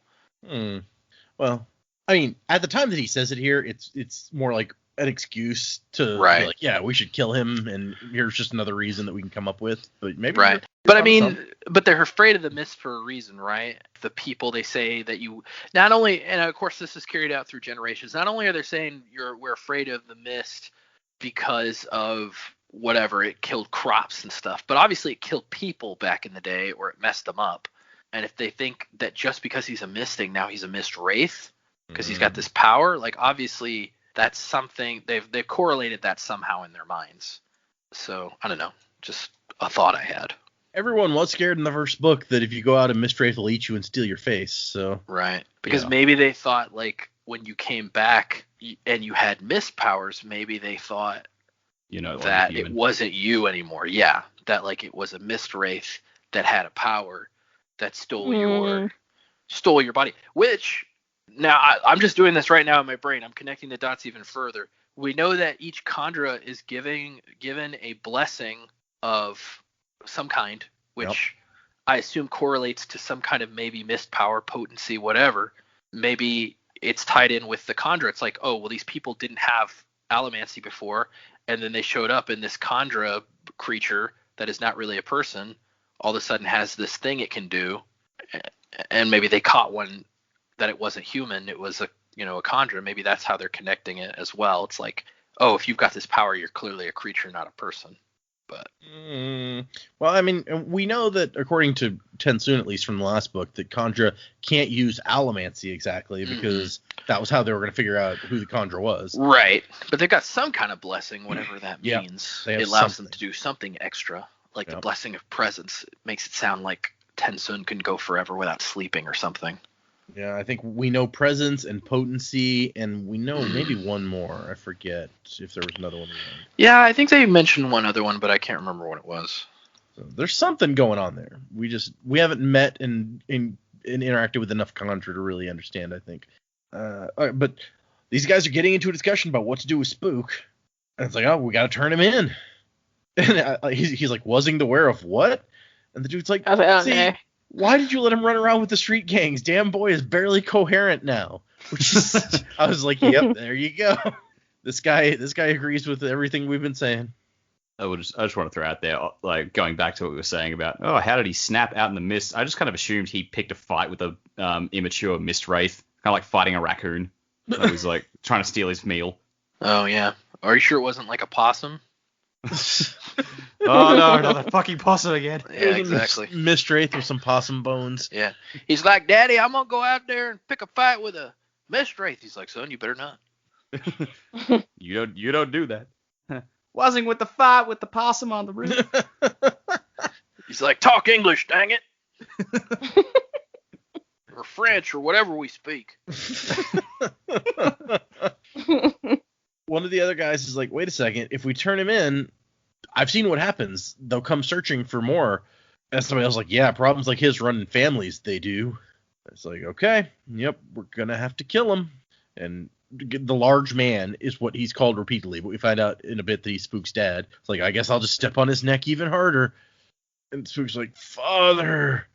Well, I mean, at the time that he says it here, it's more like an excuse to be like, yeah, we should kill him, and here's just another reason that we can come up with. But maybe right. But I mean, but they're afraid of the mist for a reason, right? The people, they say that you not only, and of course this is carried out through generations. Not only are they saying we're afraid of the mist because of whatever, it killed crops and stuff, but obviously it killed people back in the day, or it messed them up. And if they think that just because he's a misting, now he's a mist wraith because he's got this power, like obviously that's something they've correlated that somehow in their minds. So I don't know, just a thought I had. Everyone was scared in the first book that if you go out, a mist wraith will eat you and steal your face. So right, because maybe they thought like when you came back and you had mist powers, maybe they thought that it wasn't you anymore. Yeah, that like it was a mist wraith that had a power that stole your body. Which now I'm just doing this right now in my brain. I'm connecting the dots even further. We know that each Kandra is given a blessing of some kind, which I assume correlates to some kind of maybe mist power, potency, whatever. Maybe it's tied in with the Kandra. It's like, oh well, these people didn't have allomancy before, and then they showed up, and this Kandra creature that is not really a person all of a sudden has this thing it can do, and maybe they caught one that it wasn't human, it was a Kandra. Maybe that's how they're connecting it as well. It's like, oh, if you've got this power, you're clearly a creature, not a person. But well, I mean, we know that according to Tensoon, at least from the last book, that Kandra can't use allomancy exactly because that was how they were going to figure out who the Kandra was. Right, but they've got some kind of blessing, whatever that means. It allows them to do something extra, like the blessing of presence. It makes it sound like Tensoon can go forever without sleeping or something. Yeah, I think we know presence and potency, and we know maybe one more. I forget if there was another one. Yeah, I think they mentioned one other one, but I can't remember what it was. So there's something going on there. We haven't met and interacted with enough Kandra to really understand, I think. But these guys are getting into a discussion about what to do with Spook, and it's like, oh, we got to turn him in. And he's like, wasn't aware of what? And the dude's like, I was like, no. Why did you let him run around with the street gangs? Damn boy is barely coherent now. Which is, I was like, yep, there you go. This guy agrees with everything we've been saying. I just want to throw out there, like going back to what we were saying about, how did he snap out in the mist? I just kind of assumed he picked a fight with a immature mist wraith, kind of like fighting a raccoon that was like trying to steal his meal. Oh yeah. Are you sure it wasn't like a possum? Oh no, not that fucking possum again. Yeah, exactly. Mistwraith with some possum bones. Yeah. He's like, Daddy, I'm gonna go out there and pick a fight with a Mistwraith. He's like, son, you better not. You don't do that. Wasn't with the fight with the possum on the roof. He's like, talk English, dang it. Or French or whatever we speak. One of the other guys is like, wait a second, if we turn him in, I've seen what happens. They'll come searching for more. And somebody else is like, yeah, problems like his run in families, they do. It's like, okay, yep, we're going to have to kill him. And the large man is what he's called repeatedly, but we find out in a bit that he's Spook's dad. It's like, I guess I'll just step on his neck even harder. And Spook's like, Father,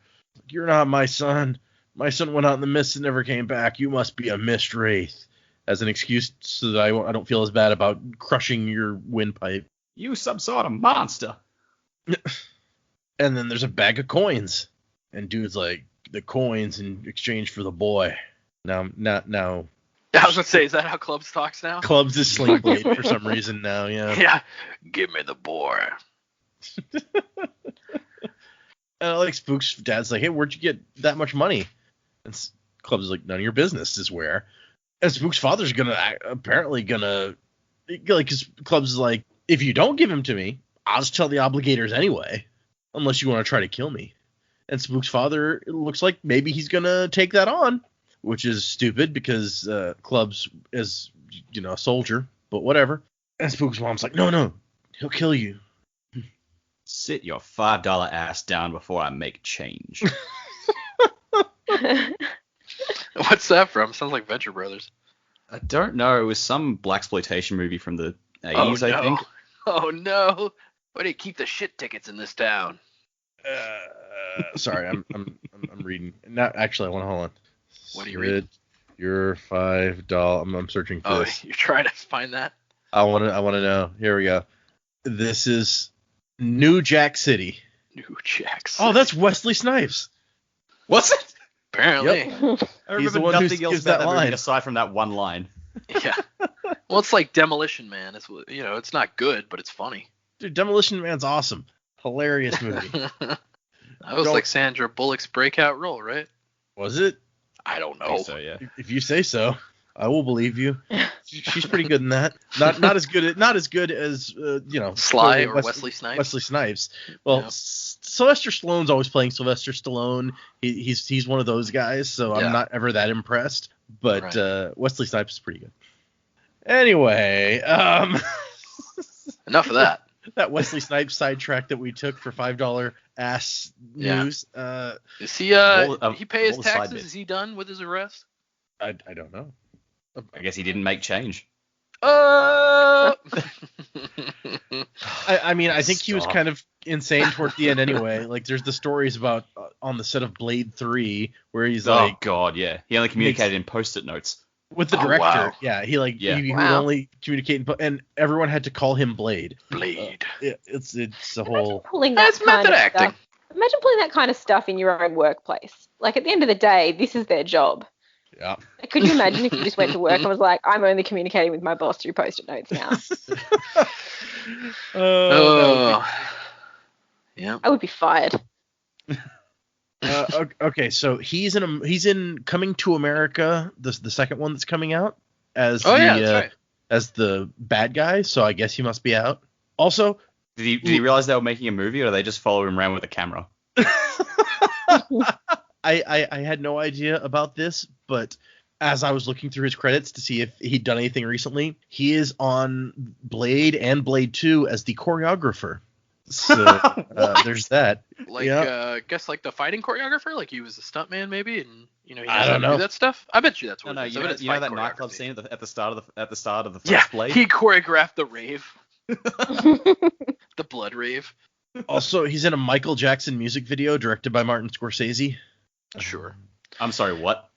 you're not my son. My son went out in the mist and never came back. You must be a Mistwraith. As an excuse so that I don't feel as bad about crushing your windpipe. You some sort of monster. And then there's a bag of coins. And dude's like, the coins in exchange for the boy. Now. I was going to say, is that how Clubs talks now? Clubs is Sling Blade for some reason now, yeah. Yeah. Give me the boy. And I like Spook's dad's like, hey, where'd you get that much money? And Clubs is like, none of your business is where. And Spook's father's apparently gonna, like, his Clubs is like, if you don't give him to me, I'll just tell the obligators anyway, unless you want to try to kill me. And Spook's father, it looks like maybe he's gonna take that on, which is stupid because Clubs is, a soldier, but whatever. And Spook's mom's like, no, he'll kill you. Sit your $5 ass down before I make change. What's that from? Sounds like Venture Brothers. I don't know. It was some blaxploitation movie from the 80s, I think. Oh no! Why do you keep the shit tickets in this town? Sorry, I'm reading. Not actually. I want to hold on. What are you reading? Your $5. I'm searching for this. You're trying to find that? I want to know. Here we go. This is New Jack City. New Jack City. Oh, that's Wesley Snipes. Was it? Apparently. Yep. I remember nothing else about that movie aside from that one line. Yeah. Well, it's like Demolition Man. It's it's not good, but it's funny. Dude, Demolition Man's awesome. Hilarious movie. That was like Sandra Bullock's breakout role, right? Was it? I don't know. I think so, yeah. If you say so, I will believe you. She's pretty good in that. Not as good as Sly or Wesley Snipes. Wesley Snipes. Well, yeah. Sylvester Stallone's always playing Sylvester Stallone. He's one of those guys, so I'm not ever that impressed. But right. Wesley Snipes is pretty good. Anyway, enough of that. That Wesley Snipes sidetrack that we took for $5 ass news. Is he he pay his taxes? Is he done with his arrest? I don't know. I guess he didn't make change. I mean, I think he was kind of insane toward the end anyway. Like, there's the stories about on the set of Blade 3 where he's like... Oh, God, yeah. He only communicated in Post-it notes. With the director. Wow. Yeah, he would only communicate, and everyone had to call him Blade. Blade. It's a whole... That's method acting. Imagine pulling that kind of stuff in your own workplace. Like, at the end of the day, this is their job. Yeah. Could you imagine if you just went to work and was like, I'm only communicating with my boss through Post-it notes now? Yeah. I would be fired. Okay, so he's in Coming to America, the second one that's coming out as as the bad guy. So I guess he must be out. Also, did he realize they were making a movie, or did they just follow him around with a camera? I had no idea about this, but as I was looking through his credits to see if he'd done anything recently, he is on Blade and Blade 2 as the choreographer. So there's that. Guess like the fighting choreographer, like he was a stuntman maybe, and he I don't know do that stuff. I bet you that's what. No, it is. You know that nightclub scene at the start of the first Blade. He choreographed the rave, the blood rave. Also, he's in a Michael Jackson music video directed by Martin Scorsese. Sure. I'm sorry, what?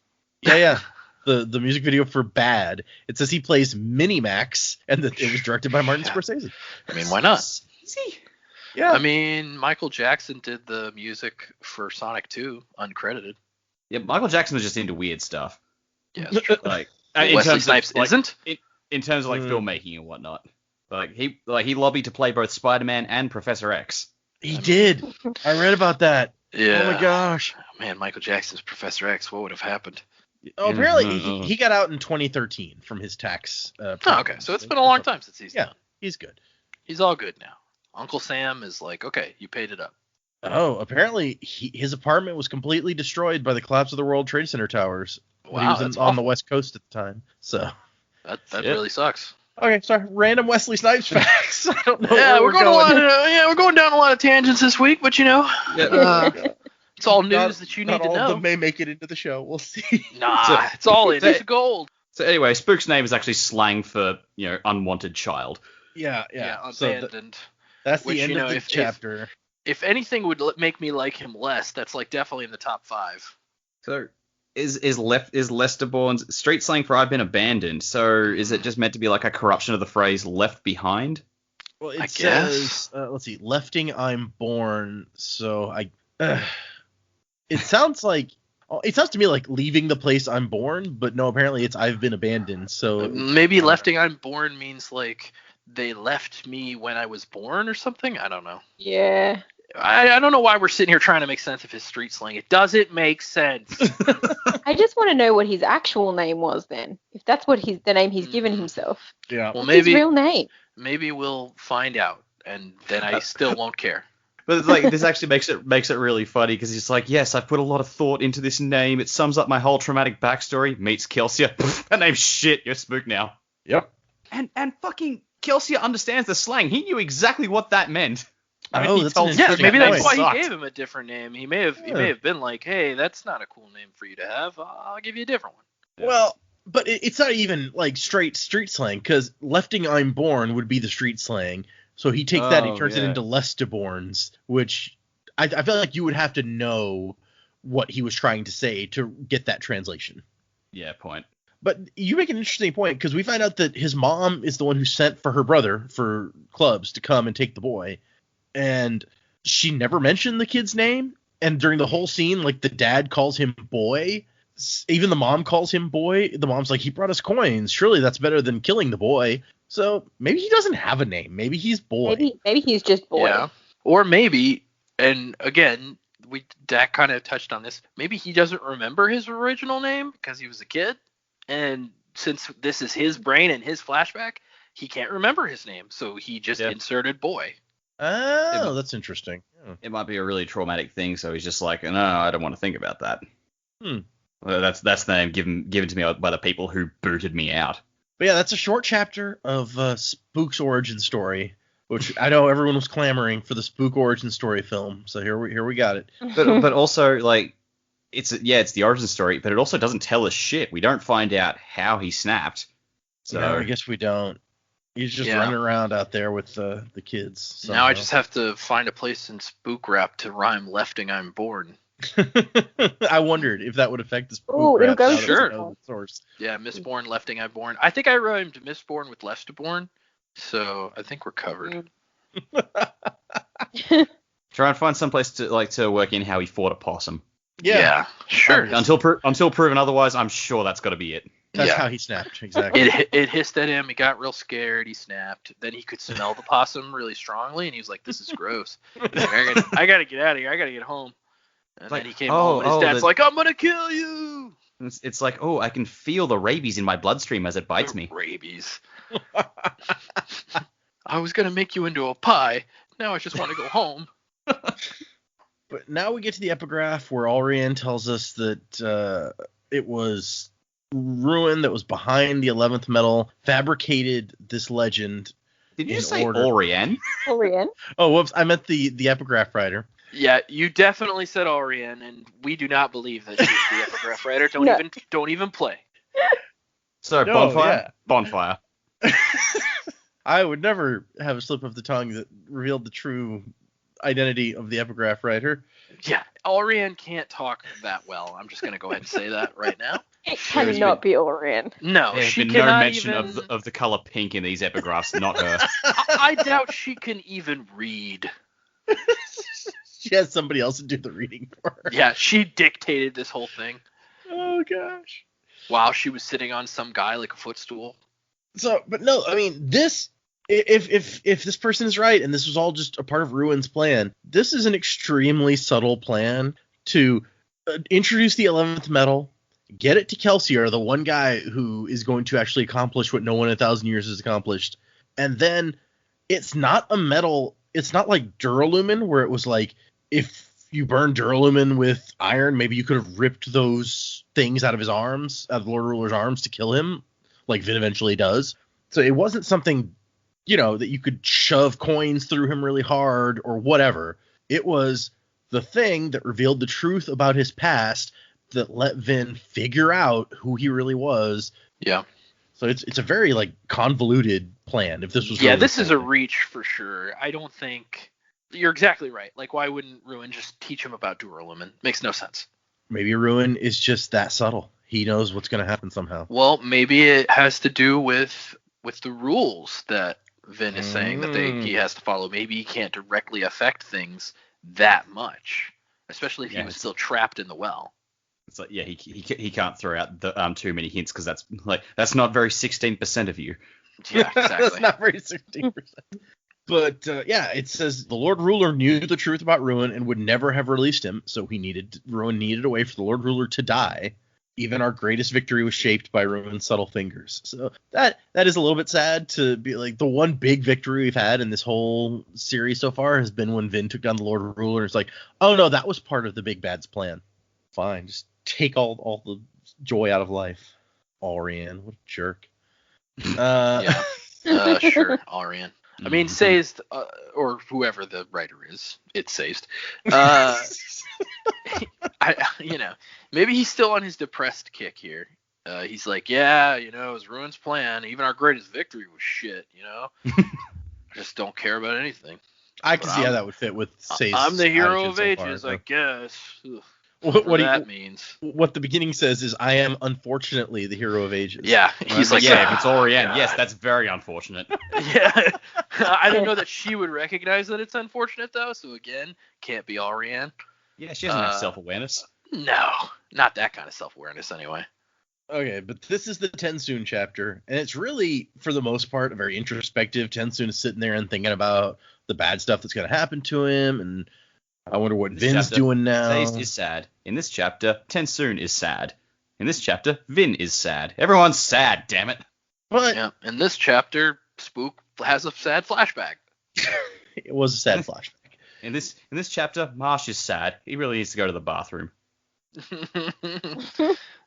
Yeah. The music video for Bad. It says he plays Minimax, and that it was directed by Martin Scorsese. I mean, why not? Easy. Yeah. I mean, Michael Jackson did the music for Sonic 2, uncredited. Yeah, Michael Jackson was just into weird stuff. Yeah, that's true. Like, Wesley Snipes isn't? in terms of like filmmaking and whatnot. He lobbied to play both Spider-Man and Professor X. He did. I read about that. Yeah. Oh my gosh. Man, Michael Jackson's Professor X. What would have happened? Oh, apparently he got out in 2013 from his tax. Okay, so it's been a long time since he's done. He's good. He's all good now. Uncle Sam is like, okay, you paid it up. Oh, apparently his apartment was completely destroyed by the collapse of the World Trade Center towers. Wow, he was on the West Coast at the time. So that really sucks. Okay, sorry. Random Wesley Snipes facts. I don't know. Yeah, we're going down a lot of tangents this week, but it's all news that you need to know. Not all of them may make it into the show. We'll see. Nah, it's all in. It's gold. So anyway, Spook's name is actually slang for unwanted child. Yeah, abandoned. So that's the end of the chapter. If anything would make me like him less, that's like definitely in the top 5. So is Lestibournes street slang for I've been abandoned? So is it just meant to be like a corruption of the phrase left behind? Well, it says let's see, lefting I'm born. So it sounds to me like leaving the place I'm born, but no, apparently it's I've been abandoned. So maybe lefting I'm born means like they left me when I was born or something. I don't know. Yeah. I don't know why we're sitting here trying to make sense of his street slang. It doesn't make sense. I just want to know what his actual name was then. If that's what the name he's given himself. Yeah. Well, maybe his real name. Maybe we'll find out, and then I still won't care. But it's like this actually makes it really funny because he's like, yes, I've put a lot of thought into this name. It sums up my whole traumatic backstory. Meets Kelsia. That name's shit. You're Spook now. Yep. And fucking Kelsia understands the slang. He knew exactly what that meant. Maybe that's why he gave him a different name. He may have been like, hey, that's not a cool name for you to have. I'll give you a different one. Yeah. Well, but it's not even like straight street slang, because lefting I'm born would be the street slang. So he takes that and he turns it into Lestibournes, which I feel like you would have to know what he was trying to say to get that translation. Yeah, point. But you make an interesting point, because we find out that his mom is the one who sent for her brother for clubs to come and take the boy. And she never mentioned the kid's name. And during the whole scene, like, the dad calls him boy. Even the mom calls him boy. The mom's like, he brought us coins. Surely that's better than killing the boy. So maybe he doesn't have a name. Maybe he's boy. Maybe he's just boy. Yeah. Or maybe, and again, Dak kind of touched on this, maybe he doesn't remember his original name because he was a kid. And since this is his brain and his flashback, he can't remember his name. So he just inserted boy. Oh, that's interesting. Yeah. It might be a really traumatic thing, so he's just like, no, I don't want to think about that. Well, that's the name given to me by the people who booted me out. But yeah, that's a short chapter of Spook's origin story, which I know everyone was clamoring for the Spook origin story film. So here we got it. But also, like, it's the origin story, but it also doesn't tell us shit. We don't find out how he snapped. So no, I guess we don't. He's just running around out there with the kids. Somehow. Now I just have to find a place in Spook Rap to rhyme lefting I'm born. I wondered if that would affect the Spook Rap. It'll go sure. Source. Yeah, Mistborn, lefting I'm born. I think I rhymed Mistborn with Lestibourne, so I think we're covered. Try and find some place to work in how he fought a possum. Yeah, sure. Until proven otherwise, I'm sure that's got to be it. That's how he snapped, exactly. It hissed at him. He got real scared. He snapped. Then he could smell the possum really strongly, and he was like, "This is gross. I gotta get out of here. I gotta get home." And then he came home, and his dad's like, "I'm gonna kill you." It's like, oh, I can feel the rabies in my bloodstream as it bites me. Rabies. I was gonna make you into a pie. Now I just want to go home. But now we get to the epigraph where Alrian tells us that it was Ruin that was behind the 11th metal fabricated this legend. Did you say Alrian? Alrian? Oh, whoops. I meant the epigraph writer. Yeah, you definitely said Alrian, and we do not believe that she's the epigraph writer. Don't even play. So, bonfire? I would never have a slip of the tongue that revealed the true identity of the epigraph writer. Yeah, Alrian can't talk that well. I'm just going to go ahead and say that right now. It cannot be Alrian. No, there's she been cannot no mention even... of the color pink in these epigraphs, not her. I doubt she can even read. She has somebody else to do the reading for her. Yeah, she dictated this whole thing. Oh, gosh. While she was sitting on some guy like a footstool. So, but no, I mean, if this person is right, and this was all just a part of Ruin's plan, this is an extremely subtle plan to introduce the 11th metal, get it to Kelsier, the one guy who is going to actually accomplish what no one in 1,000 years has accomplished. And then it's not a metal, it's not like Duralumin, where it was like, if you burn Duralumin with iron, maybe you could have ripped those things out of his arms, out of the Lord Ruler's arms to kill him, like Vin eventually does. So it wasn't something, that you could shove coins through him really hard or whatever. It was the thing that revealed the truth about his past that let Vin figure out who he really was. Yeah. So it's a very convoluted plan. If this was this is a reach for sure. I don't think you're exactly right. Like, why wouldn't Ruin just teach him about Duralumin? Makes no sense. Maybe Ruin is just that subtle. He knows what's going to happen somehow. Well, maybe it has to do with the rules that Vin is saying that he has to follow. Maybe he can't directly affect things that much, especially if he was still trapped in the well. It's like, he can't throw out too many hints, because that's not very 16% of you. Yeah, exactly. That's not very 16%. But it says the Lord Ruler knew the truth about Ruin and would never have released him, so Ruin needed a way for the Lord Ruler to die. Even our greatest victory was shaped by Ruin's subtle fingers. So that is a little bit sad to be like, the one big victory we've had in this whole series so far has been when Vin took down the Lord Ruler. It's like, oh no, that was part of the Big Bad's plan. Fine, just take all the joy out of life. Aurian, what a jerk. Sure, Aurian. I mean, Sazed, or whoever the writer is, it's Sazed. Maybe he's still on his depressed kick here. He's like, it was Ruin's plan. Even our greatest victory was shit, I just don't care about anything. I can see how that would fit with Sazed. I'm the hero of ages, I guess. What that means. What the beginning says is, I am unfortunately the hero of ages. Yeah, he's like, if it's Aurian, yes, that's very unfortunate. Yeah, I don't know that she would recognize that it's unfortunate, though, so again, can't be Aurian. Yeah, she doesn't have self-awareness. No, not that kind of self-awareness, anyway. Okay, but this is the Tensoon chapter, and it's really, for the most part, a very introspective. Tensoon is sitting there and thinking about the bad stuff that's going to happen to him, and I wonder what Vin's doing now. Sazed is sad. In this chapter, Tensoon is sad. In this chapter, Vin is sad. Everyone's sad, damn it. But in this chapter, Spook has a sad flashback. It was a sad flashback. In this chapter, Marsh is sad. He really needs to go to the bathroom.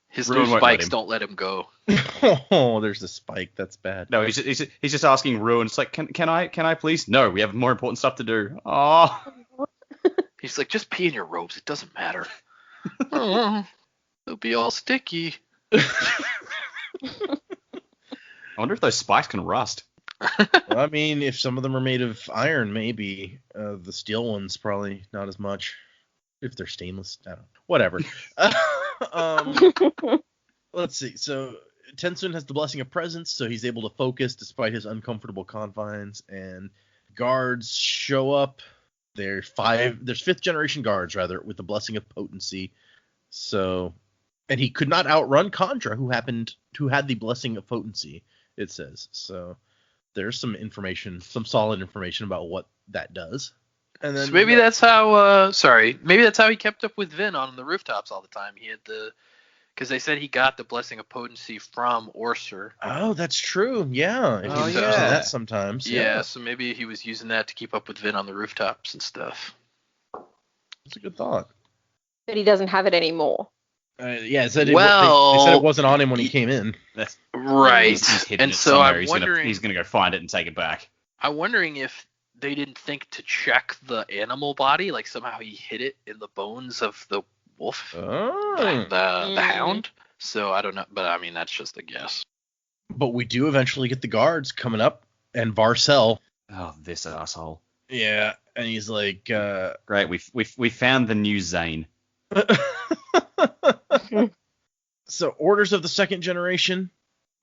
His new spikes don't let him go. Oh, there's a spike. That's bad. No, he's just asking Ruin. It's like, can I please? No, we have more important stuff to do. Oh. He's like, just pee in your robes. It doesn't matter. Oh, they'll be all sticky. I wonder if those spikes can rust. Well, I mean, if some of them are made of iron, maybe. The steel ones probably not as much. If they're stainless, I don't know. Whatever. Let's see. So Tensoon has the blessing of presence, so he's able to focus despite his uncomfortable confines, and guards show up. There's 5th generation guards, rather, with the blessing of potency. So, and he could not outrun Kandra, who had the blessing of potency, it says. So there's some solid information about what that does. And then, so maybe that's how he kept up with Vin on the rooftops all the time. He had because they said he got the blessing of potency from Orser. Oh, that's true. Yeah. He was using that sometimes. Yeah, so maybe he was using that to keep up with Vin on the rooftops and stuff. That's a good thought. But he doesn't have it anymore. They said it wasn't on him when he came in. Right. He's hidden and it so somewhere. I'm wondering, he's going to go find it and take it back. I'm wondering if they didn't think to check the animal body, like somehow he hid it in the bones of the wolf, the hound. So I don't know, but I mean, that's just a guess. But we do eventually get the guards coming up, and Varcel. Oh, this asshole. Yeah, and he's like, great, we found the new Zane. So, orders of the 2nd generation,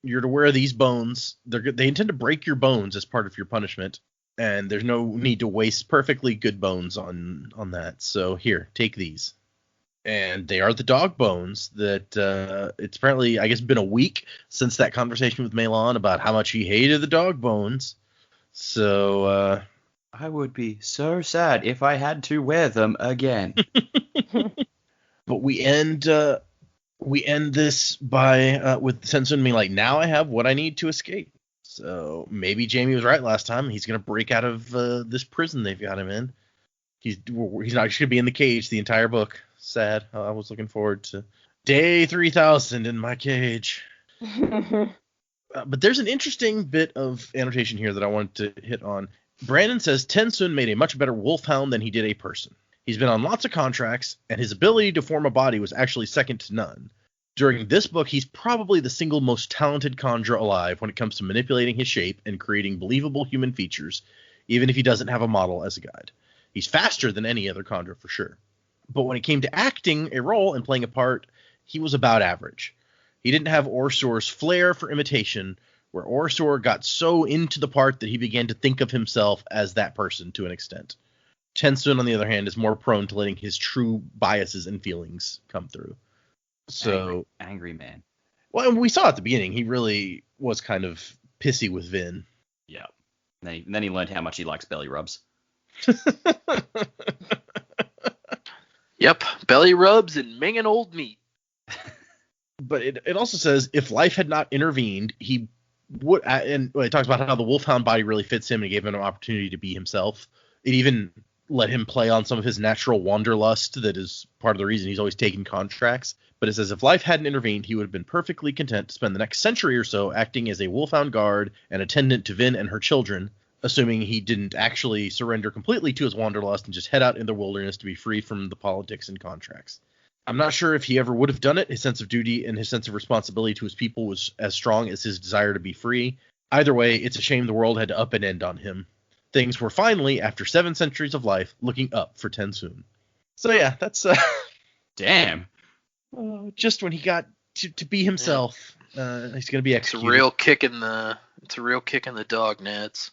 you're to wear these bones. They intend to break your bones as part of your punishment, and there's no need to waste perfectly good bones on that. So here, take these. And they are the dog bones that it's apparently, I guess, been a week since that conversation with Melon about how much he hated the dog bones. So I would be so sad if I had to wear them again. but we end this by with Sensun being like, now I have what I need to escape. So maybe Jamie was right last time. He's gonna break out of this prison they've got him in. He's not just gonna be in the cage the entire book. Sad. I was looking forward to day 3000 in my cage. But there's an interesting bit of annotation here that I wanted to hit on. Brandon says Tensun made a much better wolfhound than he did a person. He's been on lots of contracts, and his ability to form a body was actually second to none. During this book, he's probably the single most talented conjurer alive when it comes to manipulating his shape and creating believable human features, even if he doesn't have a model as a guide. He's faster than any other conjurer for sure. But when it came to acting a role and playing a part, he was about average. He didn't have Orsor's flair for imitation, where Orsor got so into the part that he began to think of himself as that person to an extent. Tensun, on the other hand, is more prone to letting his true biases and feelings come through. So angry man. Well, and we saw at the beginning, he really was kind of pissy with Vin. Yeah. And then he learned how much he likes belly rubs. Yep, belly rubs and minging old meat. But it also says if life had not intervened, he would. And it talks about how the wolfhound body really fits him and gave him an opportunity to be himself. It even let him play on some of his natural wanderlust that is part of the reason he's always taking contracts. But it says if life hadn't intervened, he would have been perfectly content to spend the next century or so acting as a wolfhound guard and attendant to Vin and her children, assuming he didn't actually surrender completely to his wanderlust and just head out in the wilderness to be free from the politics and contracts. I'm not sure if he ever would have done it. His sense of duty and his sense of responsibility to his people was as strong as his desire to be free. Either way, it's a shame the world had to up and end on him. Things were finally, after 7 centuries of life, looking up for Tensun. So yeah, that's damn. Just when he got to be himself, he's going to be executed. It's a real kick in the dog nets.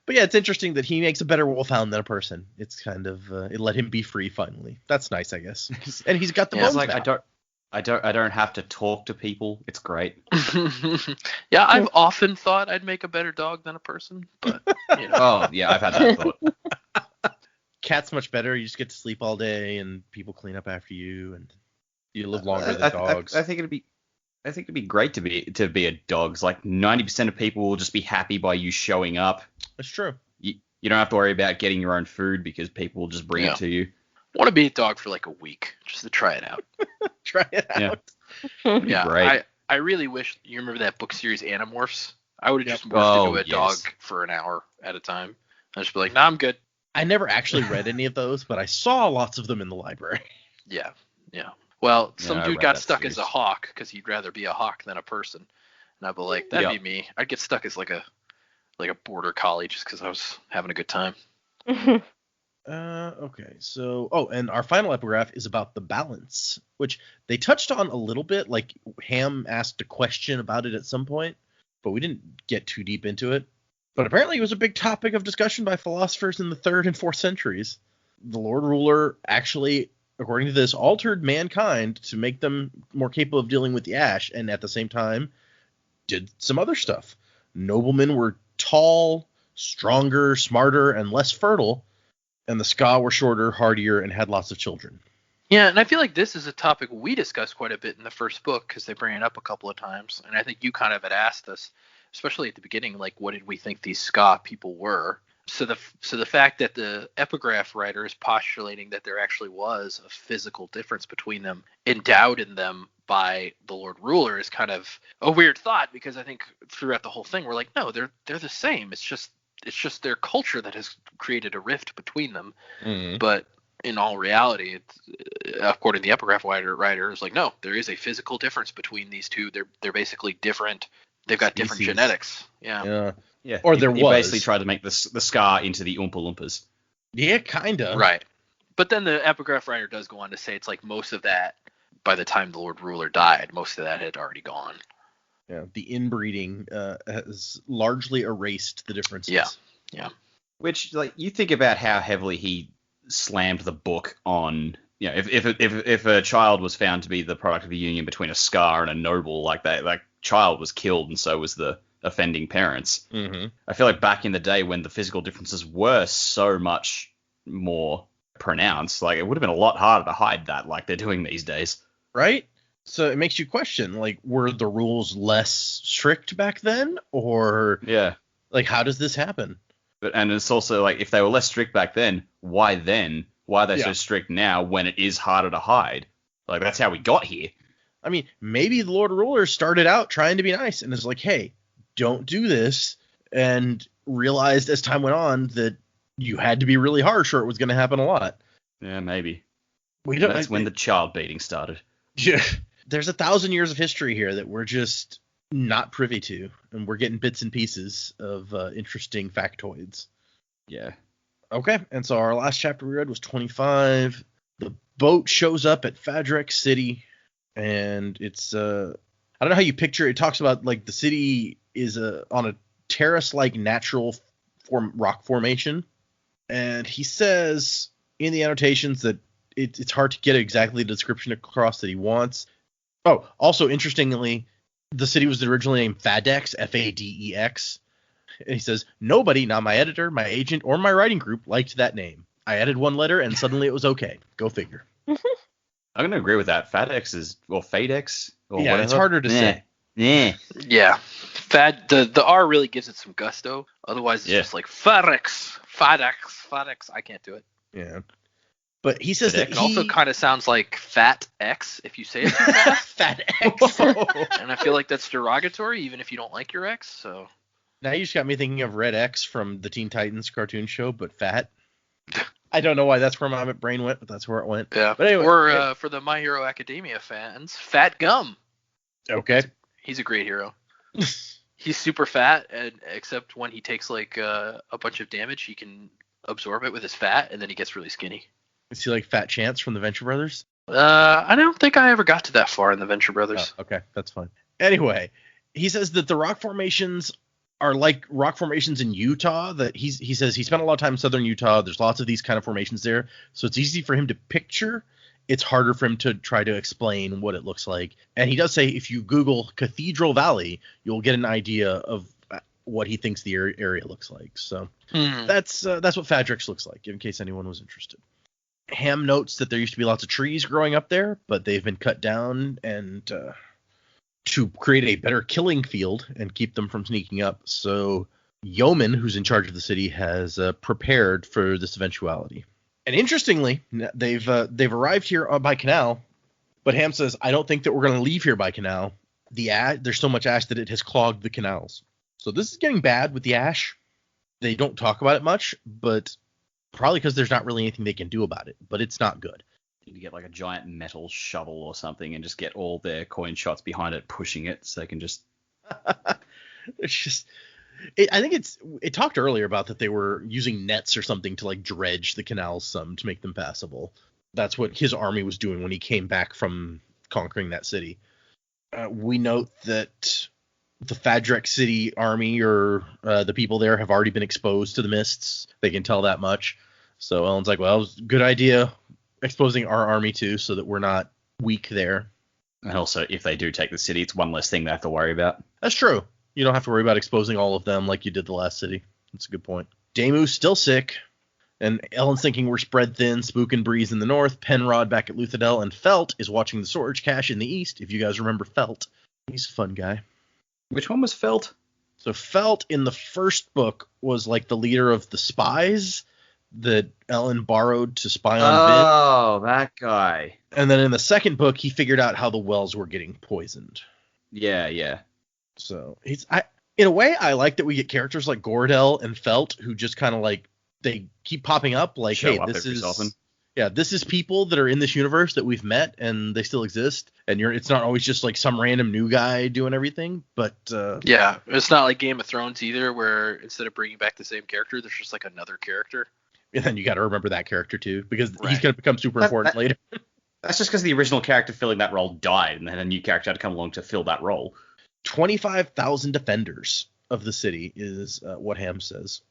But yeah, it's interesting that he makes a better wolfhound than a person. It's kind of it let him be free finally. That's nice, I guess. And he's got the bones like now. I don't have to talk to people. It's great. Yeah, I've often thought I'd make a better dog than a person, but you know. Oh yeah, I've had that thought. Cat's much better. You just get to sleep all day, and people clean up after you, and you live longer than dogs. I think it'd be great to be a dog. It's like 90% of people will just be happy by you showing up. That's true. You don't have to worry about getting your own food because people will just bring it to you. I want to be a dog for like a week just to try it out. Try it out. Yeah, great. I really wish you remember that book series Animorphs. I would have just morphed into a dog for an hour at a time. I'd just be like, nah, I'm good. I never actually read any of those, but I saw lots of them in the library. Yeah. Well, some dude got stuck series as a hawk because he'd rather be a hawk than a person. And I'd be like, that'd be me. I'd get stuck as like a border collie just because I was having a good time. Okay, so and our final epigraph is about the balance, which they touched on a little bit. Like Ham asked a question about it at some point, but we didn't get too deep into it. But apparently it was a big topic of discussion by philosophers in the 3rd and 4th centuries. The Lord Ruler actually, according to this, altered mankind to make them more capable of dealing with the ash, and at the same time did some other stuff. Noblemen were tall, stronger, smarter, and less fertile, and the Ska were shorter, hardier, and had lots of children. Yeah, and I feel like this is a topic we discussed quite a bit in the first book because they bring it up a couple of times, and I think you kind of had asked us, especially at the beginning, like what did we think these Ska people were? So the fact that the epigraph writer is postulating that there actually was a physical difference between them endowed in them by the Lord Ruler is kind of a weird thought, because I think throughout the whole thing we're like, no, they're the same. It's just their culture that has created a rift between them. Mm-hmm. But in all reality, according to the epigraph writer, is like, no, there is a physical difference between these two. They're basically different. They've got different genetics. Yeah. Or there he was. basically tried to make the Ska into the Oompa Loompas. Yeah, kind of. Right. But then the epigraph writer does go on to say it's like most of that, by the time the Lord Ruler died, most of that had already gone. Yeah, the inbreeding has largely erased the differences. Yeah. Which, like, you think about how heavily he slammed the book on, if a child was found to be the product of a union between a scar and a noble, like that child was killed, and so was the offending parents. Mm-hmm. I feel like back in the day when the physical differences were so much more pronounced, like it would have been a lot harder to hide that, like they're doing these days. Right? So it makes you question, like, were the rules less strict back then, or like how does this happen? And it's also like, if they were less strict back then? Why are they so strict now when it is harder to hide? Like, that's how we got here. I mean, maybe the Lord Ruler started out trying to be nice and is like, hey, don't do this, and realized as time went on that you had to be really harsh or it was going to happen a lot. Yeah, maybe. That's when the child beating started. Yeah. There's 1,000 years of history here that we're just not privy to, and we're getting bits and pieces of interesting factoids. Yeah. Okay, and so our last chapter we read was 25. The boat shows up at Fadrex City, and it's I don't know how you picture it. It talks about, like, the city is on a terrace-like natural rock formation, and he says in the annotations that it's hard to get exactly the description across that he wants. Oh, also interestingly, the city was originally named Fadrex, Fadex. And he says, nobody, not my editor, my agent, or my writing group, liked that name. I added one letter, and suddenly it was okay. Go figure. I'm going to agree with that. Fadex or Fadex. Or whatever. It's harder to say. Yeah. Yeah. The R really gives it some gusto. Otherwise, it's just like Fadrex. I can't do it. Yeah. But he says that it also kind of sounds like Fat X if you say it too fast. Fat X. And I feel like that's derogatory, even if you don't like your ex. So now you just got me thinking of Red X from the Teen Titans cartoon show, but fat. I don't know why that's where my brain went, but that's where it went. Yeah. But anyway, or for the My Hero Academia fans, Fat Gum. Okay. He's a great hero. He's super fat, and except when he takes like a bunch of damage, he can absorb it with his fat, and then he gets really skinny. Is he like Fat Chance from the Venture Brothers? I don't think I ever got to that far in the Venture Brothers. Oh, okay, that's fine. Anyway, he says that the rock formations are like rock formations in Utah. That he says he spent a lot of time in southern Utah. There's lots of these kind of formations there, so it's easy for him to picture. It's harder for him to try to explain what it looks like. And he does say if you Google Cathedral Valley, you'll get an idea of what he thinks the area looks like. So that's what Fadrex looks like, in case anyone was interested. Ham notes that there used to be lots of trees growing up there, but they've been cut down and to create a better killing field and keep them from sneaking up. So Yeoman, who's in charge of the city, has prepared for this eventuality. And interestingly, they've arrived here by canal, but Ham says, I don't think that we're going to leave here by canal. There's so much ash that it has clogged the canals. So this is getting bad with the ash. They don't talk about it much, but probably because there's not really anything they can do about it, but it's not good. Need to get like a giant metal shovel or something and just get all their coin shots behind it, pushing it so they can just... It's just... I think it talked earlier about that they were using nets or something to like dredge the canals some to make them passable. That's what his army was doing when he came back from conquering that city. We note that the Fadrex City army or the people there have already been exposed to the mists. They can tell that much. So Elend's like, well, it was a good idea exposing our army too, so that we're not weak there. And also, if they do take the city, it's one less thing they have to worry about. That's true. You don't have to worry about exposing all of them like you did the last city. That's a good point. Damu's still sick, and Elend's thinking we're spread thin. Spook and Breeze in the north, Penrod back at Luthadel, and Felt is watching the storage cache in the east. If you guys remember Felt, he's a fun guy. Which one was Felt? So Felt in the first book was like the leader of the spies that Elend borrowed to spy on Vin. Oh, that guy. And then in the second book, he figured out how the wells were getting poisoned. Yeah. So in a way, I like that we get characters like Gordell and Felt who just kind of like they keep popping up. Like, Show hey, up this is often. Yeah, this is people that are in this universe that we've met and they still exist. And it's not always just like some random new guy doing everything. But yeah, it's not like Game of Thrones either, where instead of bringing back the same character, there's just like another character. And then you got to remember that character too, because he's going to become super important later. That's just because the original character filling that role died, and then a new character had to come along to fill that role. 25,000 defenders of the city is what Ham says.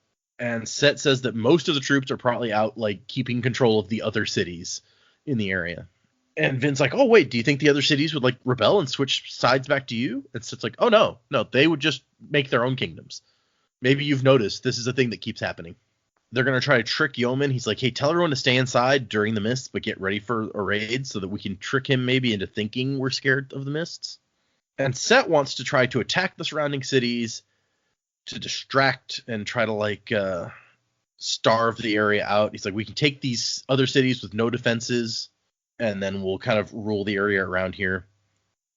And Set says that most of the troops are probably out, like, keeping control of the other cities in the area. And Vin's like, oh, wait, do you think the other cities would, like, rebel and switch sides back to you? And Set's like, oh, no, they would just make their own kingdoms. Maybe you've noticed this is a thing that keeps happening. They're going to try to trick Yeoman. He's like, hey, tell everyone to stay inside during the mists, but get ready for a raid so that we can trick him maybe into thinking we're scared of the mists. And Set wants to try to attack the surrounding cities to distract and try to, like, starve the area out. He's like, we can take these other cities with no defenses, and then we'll kind of rule the area around here.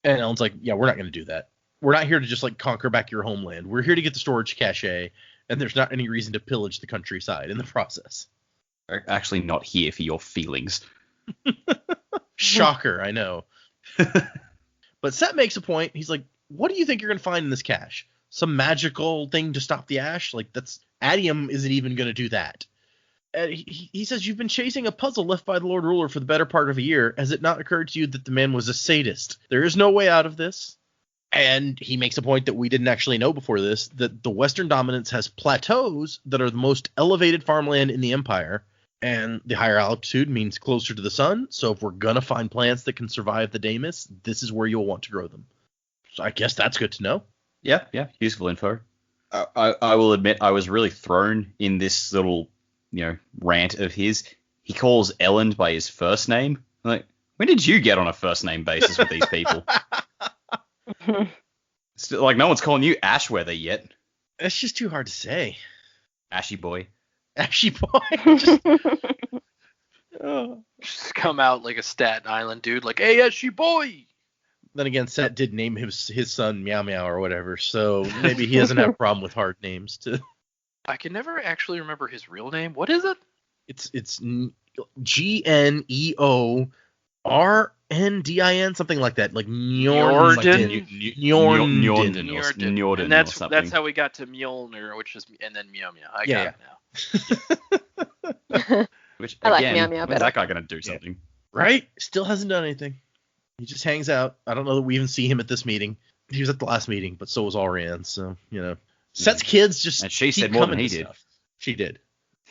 And Elend's like, yeah, we're not going to do that. We're not here to just, like, conquer back your homeland. We're here to get the storage cache, and there's not any reason to pillage the countryside in the process. We're actually not here for your feelings. Shocker, I know. But Set makes a point. He's like, what do you think you're going to find in this cache? Some magical thing to stop the ash? Like, that's Adium isn't even going to do that. And he says, you've been chasing a puzzle left by the Lord Ruler for the better part of a year. Has it not occurred to you that the man was a sadist? There is no way out of this. And he makes a point that we didn't actually know before this, that the Western Dominance has plateaus that are the most elevated farmland in the Empire. And the higher altitude means closer to the sun. So if we're going to find plants that can survive the day mist, this is where you'll want to grow them. So I guess that's good to know. Yeah, useful info. I will admit I was really thrown in this little, rant of his. He calls Elend by his first name. Like, when did you get on a first name basis with these people? Still, like, no one's calling you Ashweather yet. It's just too hard to say. Ashy boy. Ashy boy. Just come out like a Staten Island dude, like, hey, Ashy boy. Then again, Set did name his son Meow Meow or whatever, so maybe he doesn't have a problem with hard names too. I can never actually remember his real name. What is it? It's Gneordin, something like that, like Njorden. Njorden. And that's how we got to Mjolnir, which is, and then Meow Meow. I got it now. Which, I like again, Meow Meow when's better. that guy gonna do something? Right? Still hasn't done anything. He just hangs out. I don't know that we even see him at this meeting. He was at the last meeting, but so was Orianne. So, Set's kids just And she keep said more than coming he to did. stuff. She did.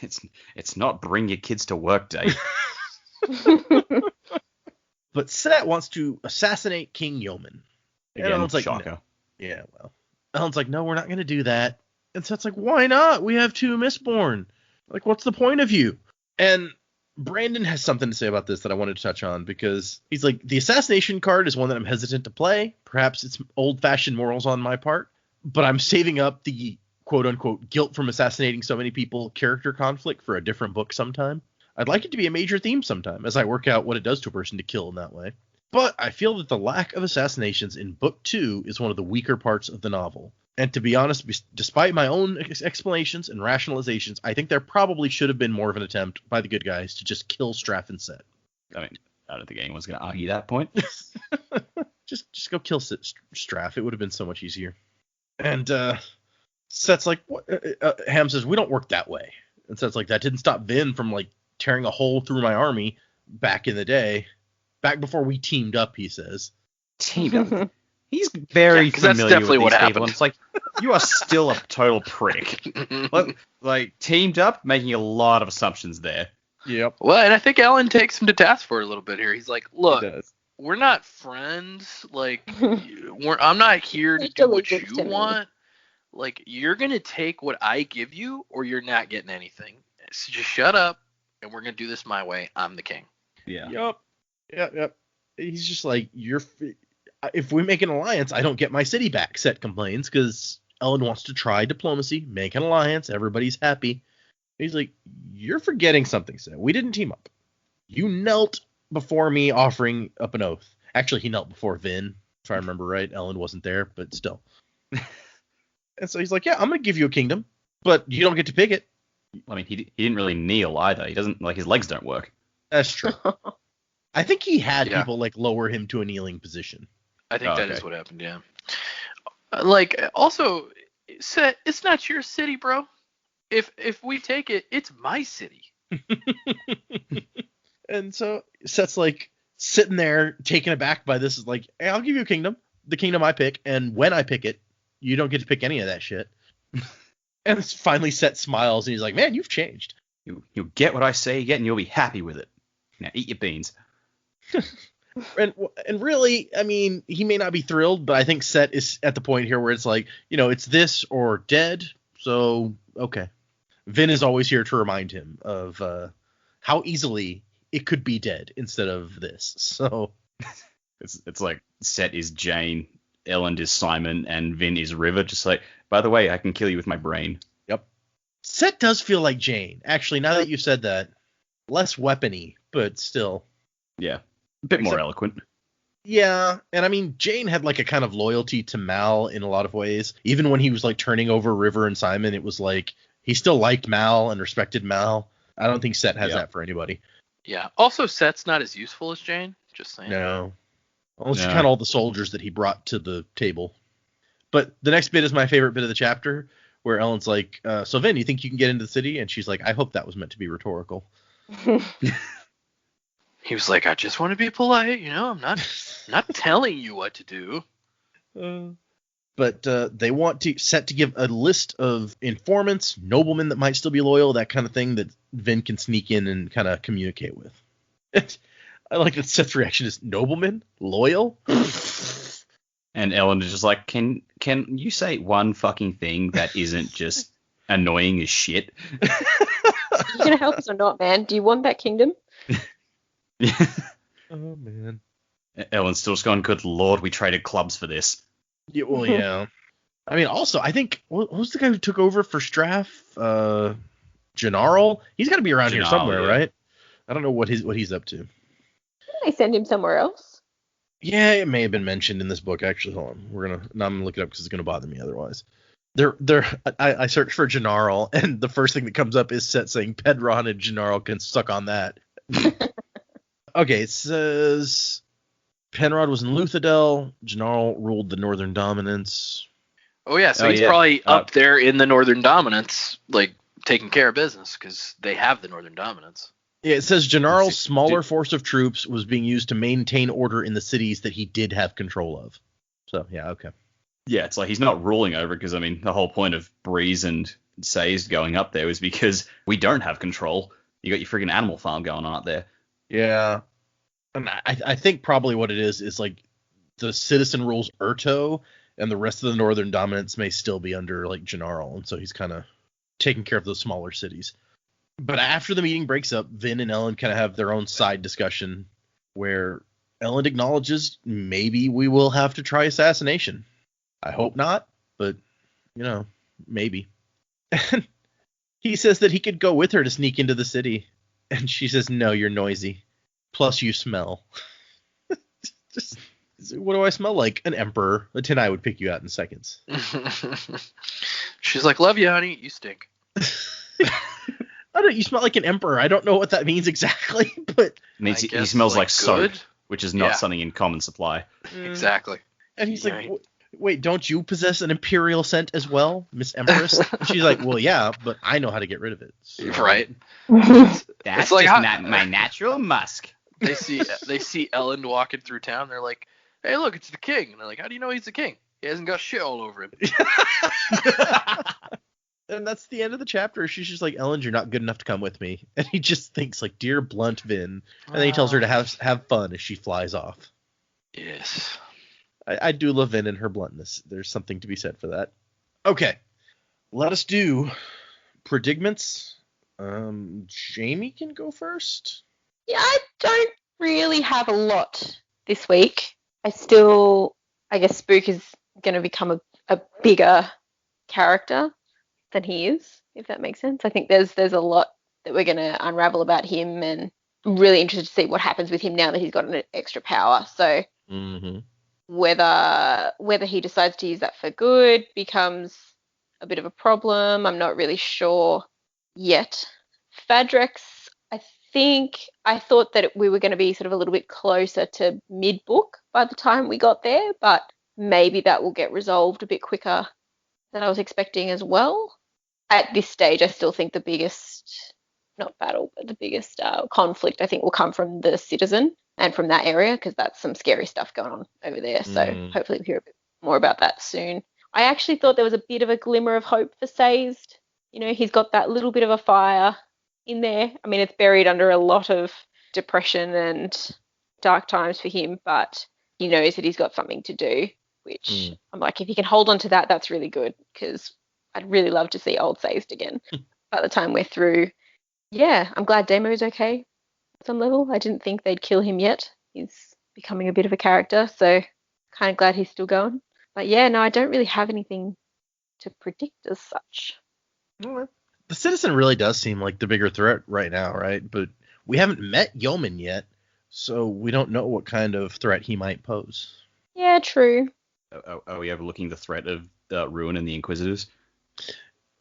It's not bring your kids to work day. But Set wants to assassinate King Yeoman. And Again, Elend's like, shocker. no. Yeah, well. Elend's like, no, we're not going to do that. And Set's like, why not? We have 2 Mistborn. Like, what's the point of you? And Brandon has something to say about this that I wanted to touch on, because he's like, the assassination card is one that I'm hesitant to play. Perhaps it's old-fashioned morals on my part, but I'm saving up the quote-unquote guilt from assassinating so many people character conflict for a different book sometime. I'd like it to be a major theme sometime as I work out what it does to a person to kill in that way. But I feel that the lack of assassinations in book 2 is one of the weaker parts of the novel. And to be honest, despite my own explanations and rationalizations, I think there probably should have been more of an attempt by the good guys to just kill Straff and Set. I mean, I don't think anyone's going to argue that point. just go kill Straff. It would have been so much easier. And Set's like, what? Ham says, we don't work that way. And Set's like, that didn't stop Vin from, like, tearing a hole through my army back in the day. Back before we teamed up, he says. Teamed up? He's very familiar that's definitely with what these happened. people. And it's like, you are still a total prick. like, teamed up, making a lot of assumptions there. Yep. Well, and I think Elend takes him to task for it a little bit here. He's like, look, He does. we're not friends. Like, I'm not here to do what you want. Like, you're going to take what I give you, or you're not getting anything. So just shut up, and we're going to do this my way. I'm the king. Yeah. Yep. He's just like, if we make an alliance, I don't get my city back, Set complains, because Elend wants to try diplomacy, make an alliance, everybody's happy. He's like, you're forgetting something, Set. We didn't team up. You knelt before me offering up an oath. Actually, he knelt before Vin, if I remember right. Elend wasn't there, but still. And so he's like, yeah, I'm going to give you a kingdom, but you don't get to pick it. I mean, he didn't really kneel either. He doesn't, like, his legs don't work. That's true. I think he had Yeah. people, like, lower him to a kneeling position. I think that is okay. what happened, yeah. Like, also, Set, it's not your city, bro. If we take it, it's my city. And so Set's like sitting there taken aback by this, is like, hey, I'll give you a kingdom, the kingdom I pick, and when I pick it, you don't get to pick any of that shit. And finally Set smiles and he's like, man, you've changed. You'll get what I say you get and you'll be happy with it. Now eat your beans. And really, I mean, he may not be thrilled, but I think Set is at the point here where it's like, it's this or dead. So, okay. Vin is always here to remind him of how easily it could be dead instead of this. So it's like Set is Jane, Elend is Simon, and Vin is River. Just like, by the way, I can kill you with my brain. Yep. Set does feel like Jane. Actually, now that you said that, less weapony, but still. Yeah. A bit more eloquent. Yeah, and I mean, Jane had like a kind of loyalty to Mal in a lot of ways. Even when he was like turning over River and Simon, it was like he still liked Mal and respected Mal. I don't think Set has that for anybody. Yeah. Also, Set's not as useful as Jane. Just saying. No. Unless you count all the soldiers that he brought to the table. But the next bit is my favorite bit of the chapter, where Ellen's like, so Vin, you think you can get into the city? And she's like, I hope that was meant to be rhetorical. He was like, I just want to be polite, I'm not telling you what to do. But they want Set to give a list of informants, noblemen that might still be loyal, that kind of thing that Vin can sneak in and kind of communicate with. I like that Set's reaction is, noblemen? Loyal? And Ellen is just like, can you say one fucking thing that isn't just annoying as shit? Are you going to help us or not, man? Do you want that kingdom? Oh, man. Ellen's still just going, good lord, we traded clubs for this. Yeah, well, yeah. I mean, also, I think, what was the guy who took over for Straff? Gennaro? He's got to be around here somewhere, right? I don't know what he's up to. Didn't they send him somewhere else? Yeah, it may have been mentioned in this book, actually. Hold on. I'm gonna look it up because it's gonna bother me otherwise. I searched for Gennaro, and the first thing that comes up is Set saying Pedron and Gennaro can suck on that. Okay, it says Penrod was in Luthadel. Gennaro ruled the Northern Dominance. Oh, yeah, so he's probably up there in the Northern Dominance, like, taking care of business, because they have the Northern Dominance. Yeah, it says Gennaro's smaller force of troops was being used to maintain order in the cities that he did have control of. So, yeah, okay. Yeah, it's like he's not ruling over, because, I mean, the whole point of Breeze and Sayes going up there was because we don't have control. You got your friggin' animal farm going on up there. Yeah. And I think probably what it is like the citizen rules Urto, and the rest of the Northern Dominance may still be under like Gennaro, and so he's kind of taking care of those smaller cities. But after the meeting breaks up, Vin and Elend kind of have their own side discussion where Elend acknowledges maybe we will have to try assassination. I hope not, but maybe. And he says that he could go with her to sneak into the city, and she says, no, you're noisy. Plus, you smell. Just, what do I smell like? An emperor. The Tenai would pick you out in seconds. She's like, love you, honey. You stink. You smell like an emperor. I don't know what that means exactly, but... He smells like soap, which is not something in common supply. Exactly. And he's like, wait, don't you possess an imperial scent as well, Miss Empress? And she's like, well, yeah, but I know how to get rid of it. So. Right. That's like just my natural musk. They see Elend walking through town. They're like, hey, look, it's the king. And they're like, how do you know he's the king? He hasn't got shit all over him. And that's the end of the chapter. She's just like, Elend, you're not good enough to come with me. And he just thinks like, dear blunt Vin. And then he tells her to have fun as she flies off. Yes. I do love Vin and her bluntness. There's something to be said for that. Okay. Let us do predicaments. Jamie can go first. Yeah, I don't really have a lot this week. I guess Spook is going to become a bigger character than he is, if that makes sense. I think there's a lot that we're going to unravel about him, and I'm really interested to see what happens with him now that he's got an extra power. So whether he decides to use that for good becomes a bit of a problem. I'm not really sure yet. Fadrex, I thought that we were going to be sort of a little bit closer to mid-book by the time we got there, but maybe that will get resolved a bit quicker than I was expecting as well. At this stage, I still think the biggest, not battle, but the biggest conflict, I think, will come from the citizen and from that area, because that's some scary stuff going on over there. So hopefully we'll hear a bit more about that soon. I actually thought there was a bit of a glimmer of hope for Sazed. You know, he's got that little bit of a fire in there. I mean, it's buried under a lot of depression and dark times for him, but he knows that he's got something to do, which I'm like, if he can hold on to that, that's really good, because I'd really love to see old Sazed again by the time we're through. Yeah, I'm glad Damo's okay at some level. I didn't think they'd kill him yet. He's becoming a bit of a character, so kind of glad he's still going. But yeah, no, I don't really have anything to predict as such. The Citizen really does seem like the bigger threat right now, right? But we haven't met Yeoman yet, so we don't know what kind of threat he might pose. Yeah, true. Are we overlooking the threat of Ruin and the Inquisitors?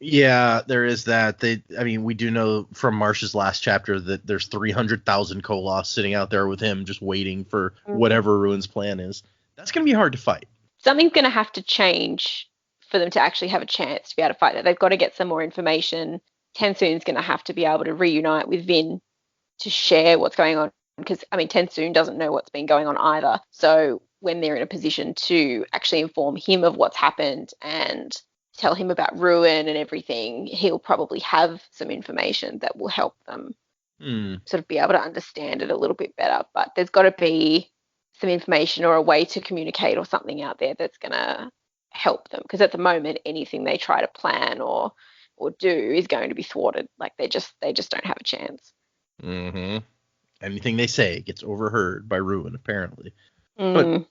Yeah, there is that. We do know from Marsh's last chapter that there's 300,000 Koloths sitting out there with him just waiting for whatever Ruin's plan is. That's going to be hard to fight. Something's going to have to change for them to actually have a chance to be able to fight that. They've got to get some more information. Tensoon's going to have to be able to reunite with Vin to share what's going on, because, I mean, Tensoon doesn't know what's been going on either. So when they're in a position to actually inform him of what's happened and tell him about Ruin and everything, he'll probably have some information that will help them sort of be able to understand it a little bit better. But there's got to be some information or a way to communicate or something out there that's going to help them, because at the moment anything they try to plan or do is going to be thwarted. Like they just don't have a chance. Anything they say gets overheard by Ruin, apparently. But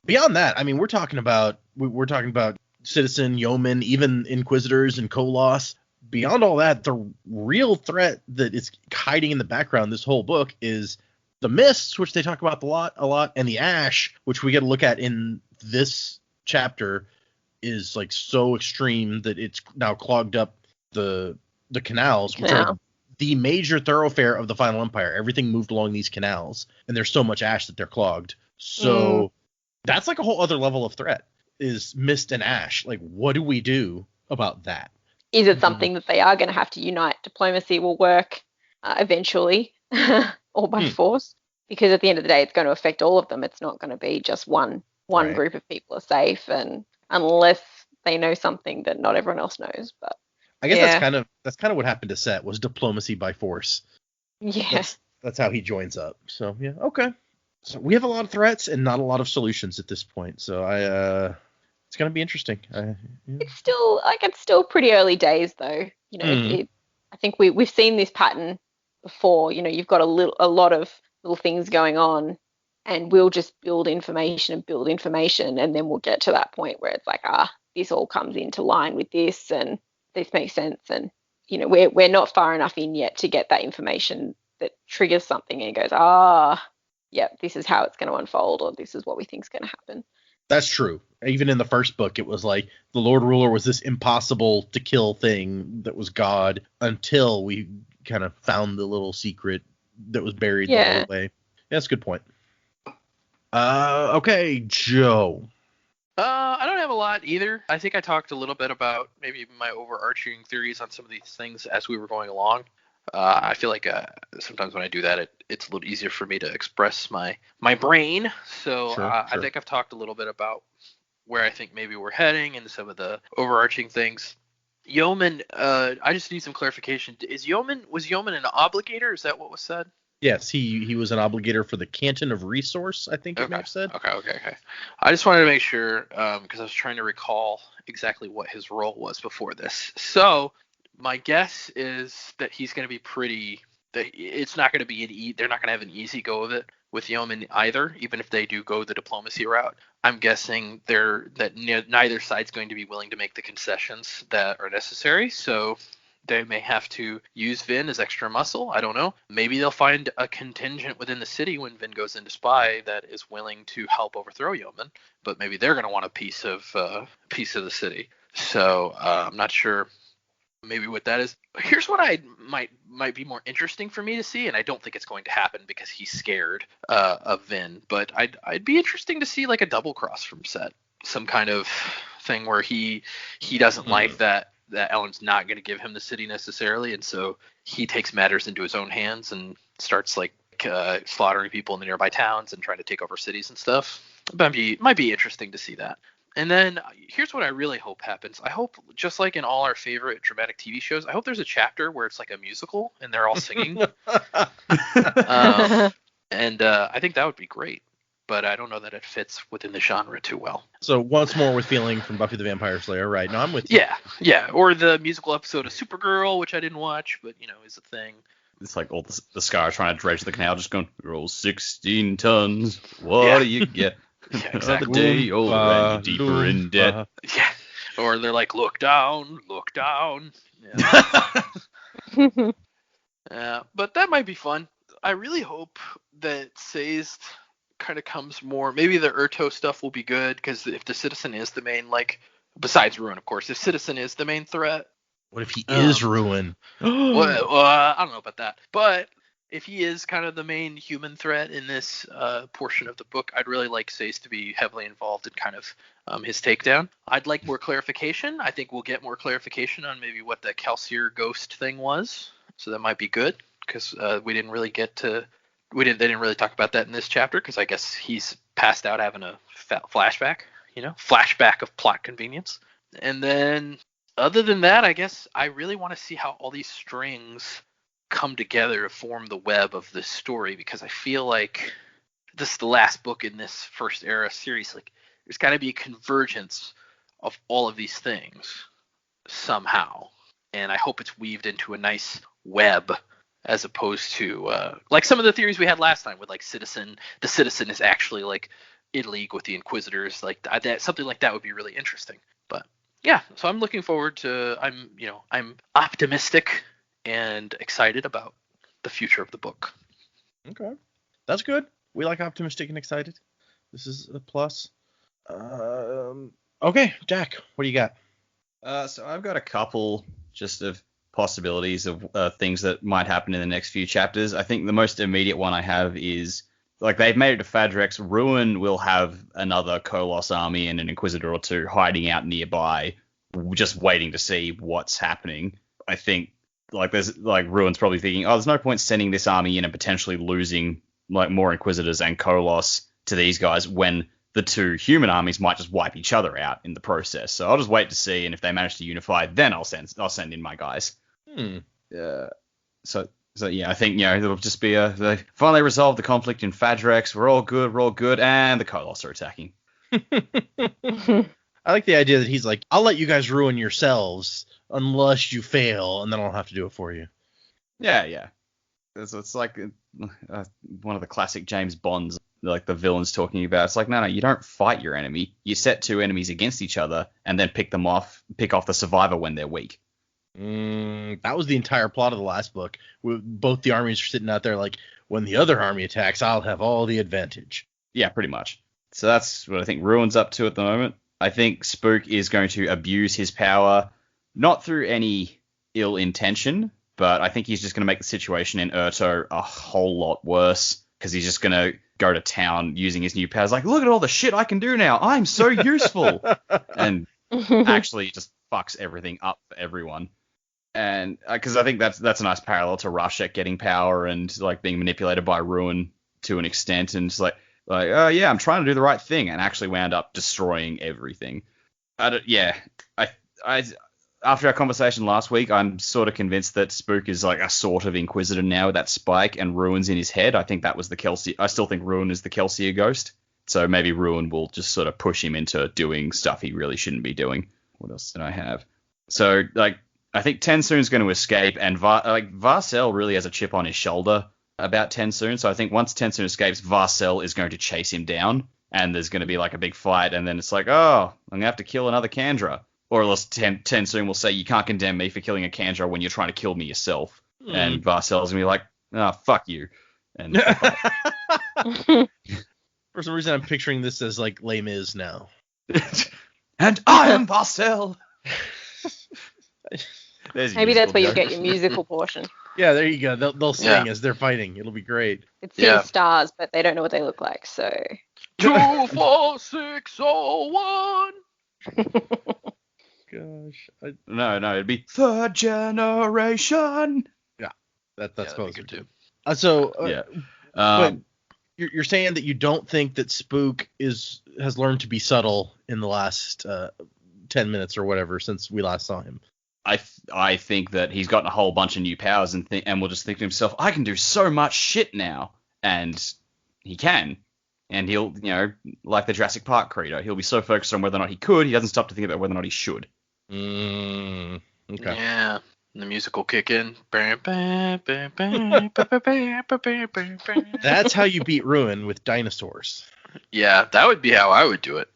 beyond that, I mean, we're talking about Citizen, Yeoman, even Inquisitors and Koloths. Beyond all that, the real threat that is hiding in the background this whole book is the Mists, which they talk about a lot, and the Ash, which we get to look at in this chapter, is like so extreme that it's now clogged up the canals, which are the major thoroughfare of the Final Empire. Everything moved along these canals, and there's so much ash that they're clogged. So that's like a whole other level of threat, is Mist and Ash. Like, what do we do about that? Is it something that they are going to have to unite? Diplomacy will work eventually, or by force, because at the end of the day, it's going to affect all of them. It's not going to be just one group of people are safe, and unless they know something that not everyone else knows. But I guess that's kind of what happened to Set, was diplomacy by force. Yeah, that's how he joins up. So yeah, okay. So we have a lot of threats and not a lot of solutions at this point. So it's going to be interesting. It's still pretty early days though. You know, I think we've seen this pattern before. You know, you've got a lot of little things going on, and we'll just build information, and then we'll get to that point where it's like, this all comes into line with this, and this makes sense. And you know, we're not far enough in yet to get that information that triggers something and goes, yeah, this is how it's going to unfold, or this is what we think is going to happen. That's true. Even in the first book, it was like the Lord Ruler was this impossible to kill thing that was God, until we kind of found the little secret that was buried the whole way. Yeah, that's a good point. Okay, Joe. I don't have a lot either. I think I talked a little bit about maybe my overarching theories on some of these things as we were going along. I feel like sometimes when I do that, it's a little easier for me to express my brain. So sure. I think I've talked a little bit about where I think maybe we're heading and some of the overarching things. Yeoman, I just need some clarification. Was Yeoman an obligator? Is that what was said? Yes, he was an obligator for the Canton of Resource, I think it may have said. Okay. I just wanted to make sure, because I was trying to recall exactly what his role was before this. So my guess is that he's going to be it's not going to be they're not going to have an easy go of it with Yeoman either, even if they do go the diplomacy route. I'm guessing that neither side's going to be willing to make the concessions that are necessary. So they may have to use Vin as extra muscle. I don't know. Maybe they'll find a contingent within the city when Vin goes into spy that is willing to help overthrow Yeoman, but maybe they're going to want a piece of the city. So I'm not sure. Maybe what that is. Here's what I might be more interesting for me to see, and I don't think it's going to happen because he's scared of Vin. But I'd be interesting to see like a double cross from Set, some kind of thing where he doesn't like that Elend's not going to give him the city necessarily, and so he takes matters into his own hands and starts like slaughtering people in the nearby towns and trying to take over cities and stuff. Might be interesting to see that. And then here's what I really hope happens. I hope, just like in all our favorite dramatic TV shows, I hope there's a chapter where it's like a musical and they're all singing. And I think that would be great. But I don't know that it fits within the genre too well. So once more with feeling from Buffy the Vampire Slayer, right? No, I'm with you. Yeah. Or the musical episode of Supergirl, which I didn't watch, but is a thing. It's like all the Scar trying to dredge the canal, just going, roll 16 tons. What do you get? Yeah, exactly. Another day already deeper in debt. Yeah. Or they're like, look down. Yeah. But that might be fun. I really hope that Sazed kind of comes more. Maybe the Urto stuff will be good, because if the Citizen is the main, besides Ruin, of course, if Citizen is the main threat. What if he is Ruin? Well, I don't know about that. But if he is kind of the main human threat in this portion of the book, I'd really like Sazed to be heavily involved in kind of his takedown. I'd like more clarification. I think we'll get more clarification on maybe what the Kelsier ghost thing was. So that might be good, because we didn't really get to. They didn't really talk about that in this chapter, because I guess he's passed out having a flashback. Flashback of plot convenience. And then, other than that, I guess I really want to see how all these strings come together to form the web of this story, because I feel like this is the last book in this first era series. There's got to be a convergence of all of these things somehow, and I hope it's weaved into a nice web, as opposed to like some of the theories we had last time with the Citizen is actually in league with the Inquisitors. That, something like that would be really interesting. But yeah, so I'm looking forward to. I'm optimistic and excited about the future of the book. Okay, that's good. We like optimistic and excited. This is a plus. Okay, Jack, what do you got? So I've got a couple just of possibilities of things that might happen in the next few chapters. I think the most immediate one I have is, they've made it to Fadrex. Ruin will have another Koloss army and an Inquisitor or two hiding out nearby, just waiting to see what's happening. I think there's Ruin's probably thinking, there's no point sending this army in and potentially losing more Inquisitors and Koloss to these guys when the two human armies might just wipe each other out in the process. So I'll just wait to see, and if they manage to unify, then I'll send in my guys. So yeah, I think it'll just be they finally resolved the conflict in Fadrex. We're all good, and the Koloss are attacking. I like the idea that he's like, I'll let you guys ruin yourselves unless you fail, and then I'll have to do it for you. Yeah. It's like one of the classic James Bonds, the villains talking about. It's no, you don't fight your enemy. You set two enemies against each other and then pick off the survivor when they're weak. That was the entire plot of the last book. Both the armies are sitting out there when the other army attacks, I'll have all the advantage. Yeah, pretty much. So that's what I think Ruin's up to at the moment. I think Spook is going to abuse his power, not through any ill intention, but I think he's just going to make the situation in Urto a whole lot worse, because he's just going to go to town using his new powers. Look at all the shit I can do now. I'm so useful. And actually just fucks everything up for everyone. And because I think that's a nice parallel to Rashek getting power and being manipulated by Ruin to an extent, and it's oh yeah, I'm trying to do the right thing, and actually wound up destroying everything. After our conversation last week, I'm sort of convinced that Spook is a sort of Inquisitor now with that spike, and Ruin's in his head. I think that was the Kelsier. I still think Ruin is the Kelsier ghost. So maybe Ruin will just sort of push him into doing stuff he really shouldn't be doing. What else did I have? So I think Tensoon's going to escape, and Varcel really has a chip on his shoulder about Tensoon. So I think once Tensoon escapes, Varcel is going to chase him down, and there's going to be a big fight, and then it's I'm going to have to kill another Kandra. Or else Tensoon will say, you can't condemn me for killing a Kandra when you're trying to kill me yourself. And Varcel's going to be fuck you. And for some reason, I'm picturing this as Les Mis now. And I am Varcel. Maybe that's where you'll get your musical portion. Yeah, there you go. They'll sing as they're fighting. It'll be great. It's seeing stars, but they don't know what they look like, so... 2, 4, 6, 0, 1. Gosh. No, it'd be third generation. Yeah, that's supposed to too. Yeah. You're saying that you don't think that Spook has learned to be subtle in the last 10 minutes or whatever since we last saw him. I think that he's gotten a whole bunch of new powers and will just think to himself, I can do so much shit now. And he can. And he'll, like the Jurassic Park credo, he'll be so focused on whether or not he could, he doesn't stop to think about whether or not he should. Okay. Yeah. And the music will kick in. That's how you beat Ruin, with dinosaurs. Yeah, that would be how I would do it.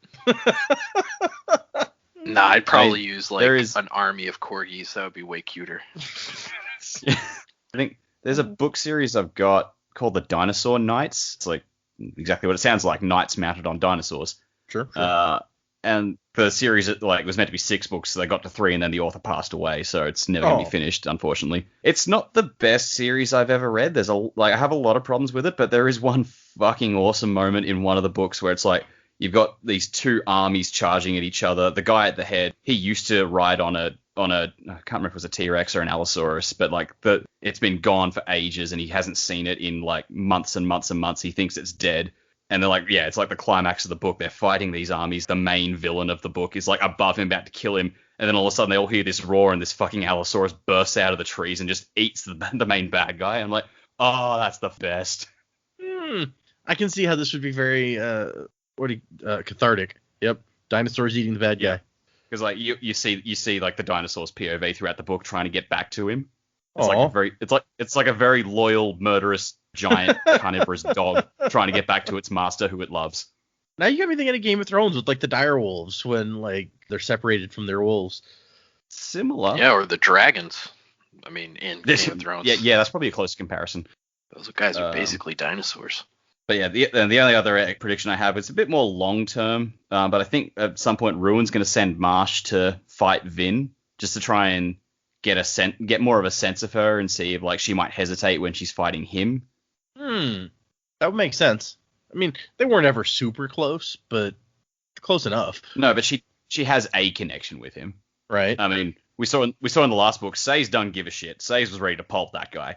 Nah, I'd probably use an army of corgis. That would be way cuter. I think there's a book series I've got called The Dinosaur Knights. It's like exactly what it sounds like, knights mounted on dinosaurs. Sure. And the series was meant to be 6 books, so they got to 3 and then the author passed away, so it's never going to be finished, unfortunately. It's not the best series I've ever read. There's I have a lot of problems with it, but there is one fucking awesome moment in one of the books where it's like you've got these 2 armies charging at each other. The guy at the head, he used to ride on a I can't remember if it was a T-Rex or an Allosaurus, but it's been gone for ages and he hasn't seen it in months and months and months. He thinks it's dead. And they're like, yeah, it's like the climax of the book. They're fighting these armies. The main villain of the book is above him, about to kill him. And then all of a sudden they all hear this roar and this fucking Allosaurus bursts out of the trees and just eats the main bad guy. I'm like, oh, that's the best. I can see how this would be very cathartic. Yep, dinosaurs eating the bad guy. Because you see the dinosaur's POV throughout the book trying to get back to him. It's like a very loyal, murderous, giant carnivorous dog trying to get back to its master who it loves. Now you got me thinking of Game of Thrones with the dire wolves when they're separated from their wolves. Similar. Yeah, or the dragons. I mean, in Game of Thrones. Yeah, that's probably a close comparison. Those guys are basically dinosaurs. But yeah, the only other prediction I have is a bit more long term. But I think at some point Ruin's going to send Marsh to fight Vin just to try and get more of a sense of her and see if she might hesitate when she's fighting him. That would make sense. I mean, they weren't ever super close, but close enough. No, but she has a connection with him. Right. I mean, we saw in the last book, Sayes don't give a shit. Sayes was ready to pulp that guy.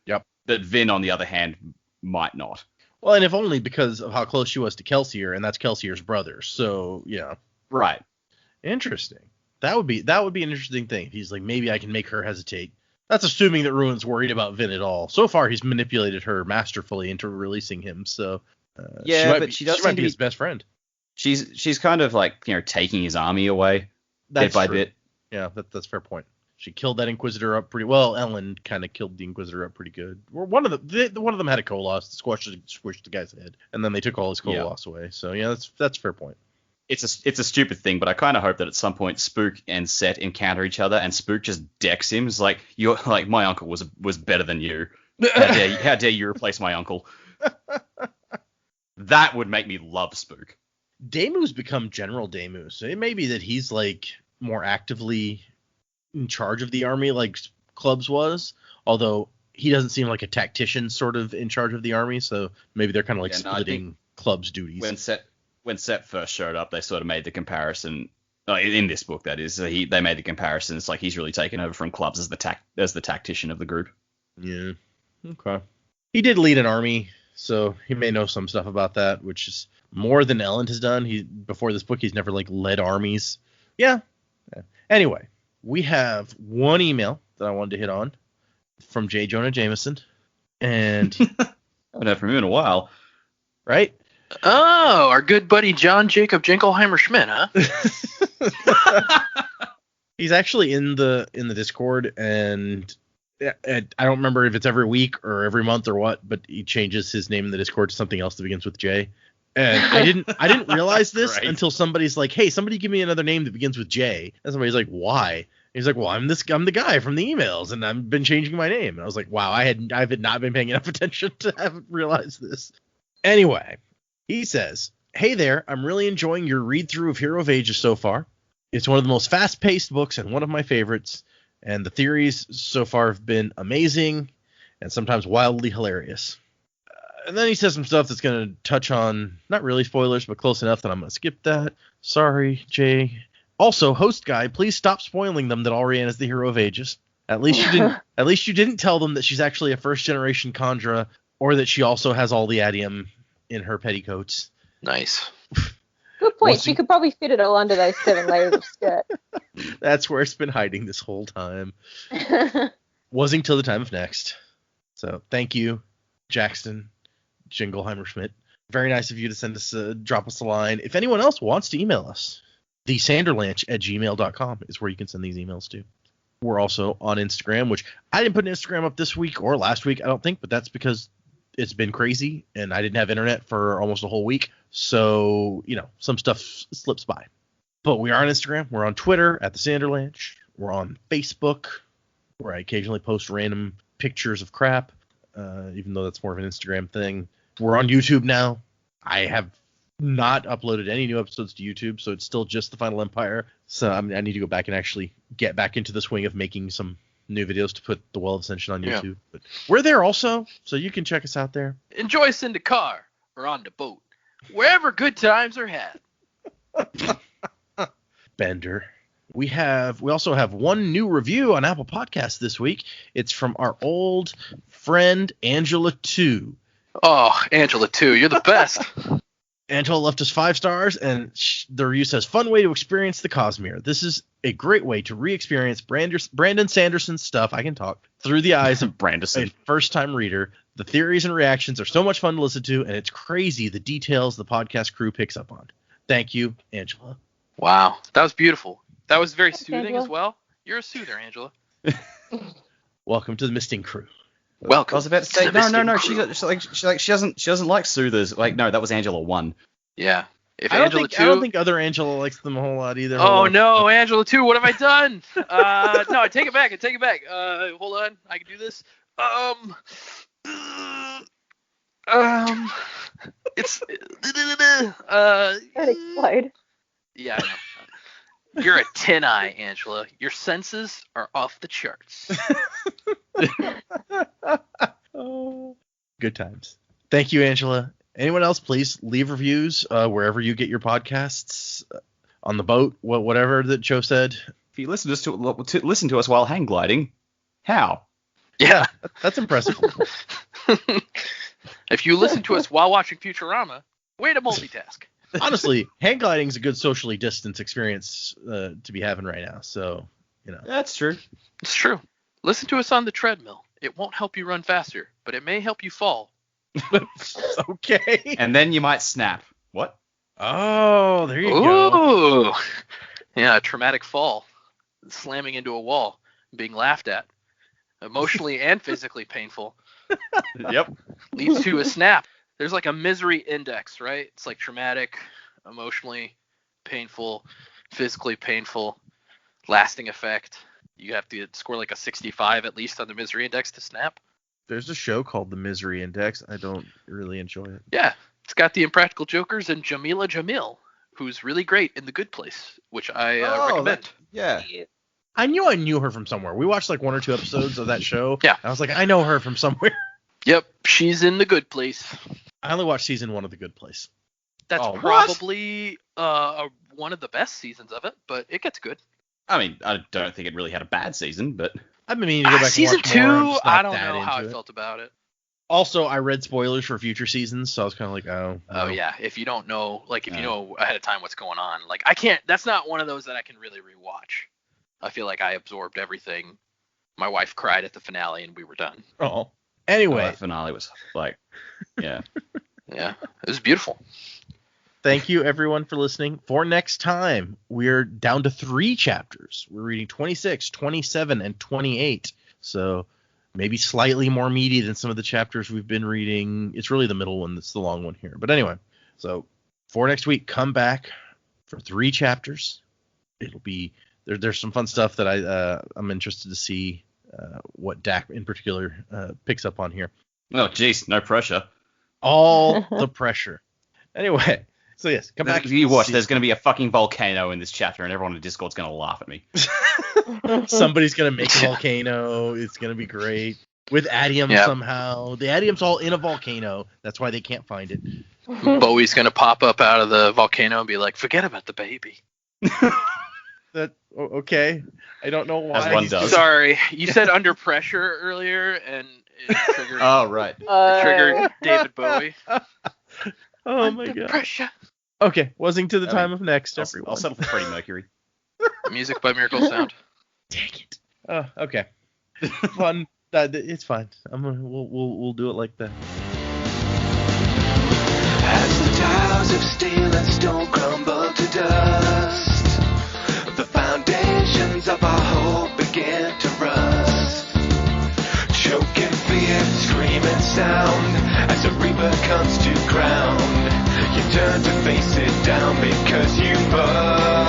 Yep. But Vin, on the other hand, might not. Well, and if only because of how close she was to Kelsier, and that's Kelsier's brother. So, yeah. Right. Interesting. That would be an interesting thing. He's like, maybe I can make her hesitate. That's assuming that Ruin's worried about Vin at all. So far, he's manipulated her masterfully into releasing him. So, she might be his best friend. She's kind of taking his army away bit by bit. Yeah, that's a fair point. She killed that Inquisitor up pretty well. Elend kind of killed the Inquisitor up pretty good. One of them had a Koloss that squished the guy's head, and then they took all his Koloss away. So yeah, that's a fair point. It's a stupid thing, but I kind of hope that at some point Spook and Set encounter each other, and Spook just decks him. It's like, you're like, my uncle was better than you. How dare you replace my uncle? That would make me love Spook. Daemu's become General Daemu, so it may be that he's more actively in charge of the army like Clubs was, although he doesn't seem like a tactician sort of in charge of the army, so maybe they're kind of splitting Clubs duties. When Set first showed up, they sort of made the comparison in this book, that is. They made the comparison. It's like he's really taken over from Clubs as the tactician of the group. Yeah. Okay. He did lead an army, so he may know some stuff about that, which is more than Elend has done. Before this book, he's never led armies. Yeah. Anyway, we have one email that I wanted to hit on from J. Jonah Jameson, and I haven't heard from him in a while. Right? Oh, our good buddy John Jacob Jingleheimer Schmidt, huh? He's actually in the Discord, and I don't remember if it's every week or every month or what, but he changes his name in the Discord to something else that begins with J. And I didn't realize this until somebody's like, "Hey, somebody give me another name that begins with J." And somebody's like, "Why?" And he's like, "Well, I'm the guy from the emails, and I've been changing my name." And I was like, "Wow, I had not been paying enough attention to have realized this." Anyway, he says, "Hey there, I'm really enjoying your read through of Hero of Ages so far. It's one of the most fast-paced books and one of my favorites, and the theories so far have been amazing and sometimes wildly hilarious." And then he says some stuff that's going to touch on, not really spoilers, but close enough that I'm going to skip that. Sorry, Jay. Also, host guy, please stop spoiling them that Alrianne is the Hero of Ages. At least you didn't tell them that she's actually a first-generation Khandra, or that she also has all the adium. in her petticoats. Nice. Good point. She could probably fit it all under those 7 layers of skirt. That's where it's been hiding this whole time. Wasn't till the time of next. So thank you, Jackson Jingleheimer-Schmidt. Very nice of you to send us, drop us a line. If anyone else wants to email us, thesanderlanche@gmail.com is where you can send these emails to. We're also on Instagram, which I didn't put an Instagram up this week or last week, I don't think, but that's because it's been crazy and I didn't have internet for almost a whole week. So, some stuff slips by. But we are on Instagram. We're on Twitter at the Sanderlanche. We're on Facebook, where I occasionally post random pictures of crap, even though that's more of an Instagram thing. We're on YouTube now. I have not uploaded any new episodes to YouTube, so it's still just the Final Empire. So I need to go back and actually get back into the swing of making some new videos to put the Well of Ascension on YouTube. Yeah. But we're there also, so you can check us out there. Enjoy us in the car or on the boat, wherever good times are had. Bender. We also have one new review on Apple Podcasts this week. It's from our old friend Angela 2. Oh, Angela 2, you're the best. Angela left us 5 stars, and the review says, "Fun way to experience the Cosmere. This is a great way to re-experience Brandon Sanderson's stuff," I can talk, "through the eyes of a first-time reader. The theories and reactions are so much fun to listen to, and it's crazy the details the podcast crew picks up on. Thank you, Angela." Wow, that was beautiful. That was very soothing Angela. As well. You're a soother, Angela. Welcome to the Misting crew. Welcome. I was about to say no. She doesn't like soothers. Like, no, that was Angela 1. Yeah. I don't think other Angela likes them a whole lot either. Oh no, Angela 2, what have I done? No, I take it back. Hold on, I can do this. It's That explode. Yeah, I know. You're a tin eye, Angela. Your senses are off the charts. Oh, good times. Thank you, Angela. Anyone else, please leave reviews wherever you get your podcasts, on the boat, whatever that Joe said. If you listen to us while hang gliding, how? Yeah, that's impressive. If you listen to us while watching Futurama, way to multitask. Honestly, hang gliding is a good socially distanced experience to be having right now. So, That's true. It's true. Listen to us on the treadmill. It won't help you run faster, but it may help you fall. Okay. And then you might snap. What? Oh, there you go. Ooh. Yeah, a traumatic fall. Slamming into a wall. Being laughed at. Emotionally and physically painful. Yep. Leads to a snap. There's like a misery index, right? It's like traumatic, emotionally painful, physically painful, lasting effect. You have to score like a 65 at least on the misery index to snap. There's a show called The Misery Index. I don't really enjoy it. Yeah, it's got the Impractical Jokers and Jamila Jamil, who's really great in The Good Place, which I recommend. Yeah. I knew her from somewhere. We watched like 1 or 2 episodes of that show. Yeah. I was like, I know her from somewhere. Yep, she's in The Good Place. I only watched season 1 of The Good Place. That's probably one of the best seasons of it, but it gets good. I mean, I don't think it really had a bad season, but I've been meaning to go back season and watch more. Season 2, I don't know how I felt about it. Also, I read spoilers for future seasons, so I was kind of like, oh. Oh, yeah. If you don't know, like, if you know ahead of time what's going on, like, I can't, that's not one of those that I can really rewatch. I feel like I absorbed everything. My wife cried at the finale, and we were done. Oh. Anyway. That finale was like, yeah. Yeah, it was beautiful. Thank you, everyone, for listening. For next time, we're down to 3 chapters. We're reading 26, 27, and 28. So maybe slightly more meaty than some of the chapters we've been reading. It's really the middle one that's the long one here. But anyway, so for next week, come back for 3 chapters. It'll be there's some fun stuff that I'm interested to see what Dak in particular picks up on here. Oh, geez, no pressure. All the pressure. Anyway. So yes, come back. You watch. There's going to be a fucking volcano in this chapter, and everyone in Discord's going to laugh at me. Somebody's going to make a volcano. It's going to be great. With Adium somehow. The Adium's all in a volcano. That's why they can't find it. Bowie's going to pop up out of the volcano and be like, forget about the baby. Okay. I don't know why. As one does. Sorry. You said under pressure earlier, and it triggered. Oh, right. It triggered David Bowie. Oh my Under god. pressure. Okay, wasn't to the time of next, everyone. I'll settle for Freddie Mercury. Music by Miracle Sound. Dang it. Oh, okay. Fun. It's fine. We'll do it like that. As the towers of steel and stone crumble to dust, the foundations of our hope begin to rust. Choking fear, screaming sound, as a reaper comes to ground. You turn to face it down because you must.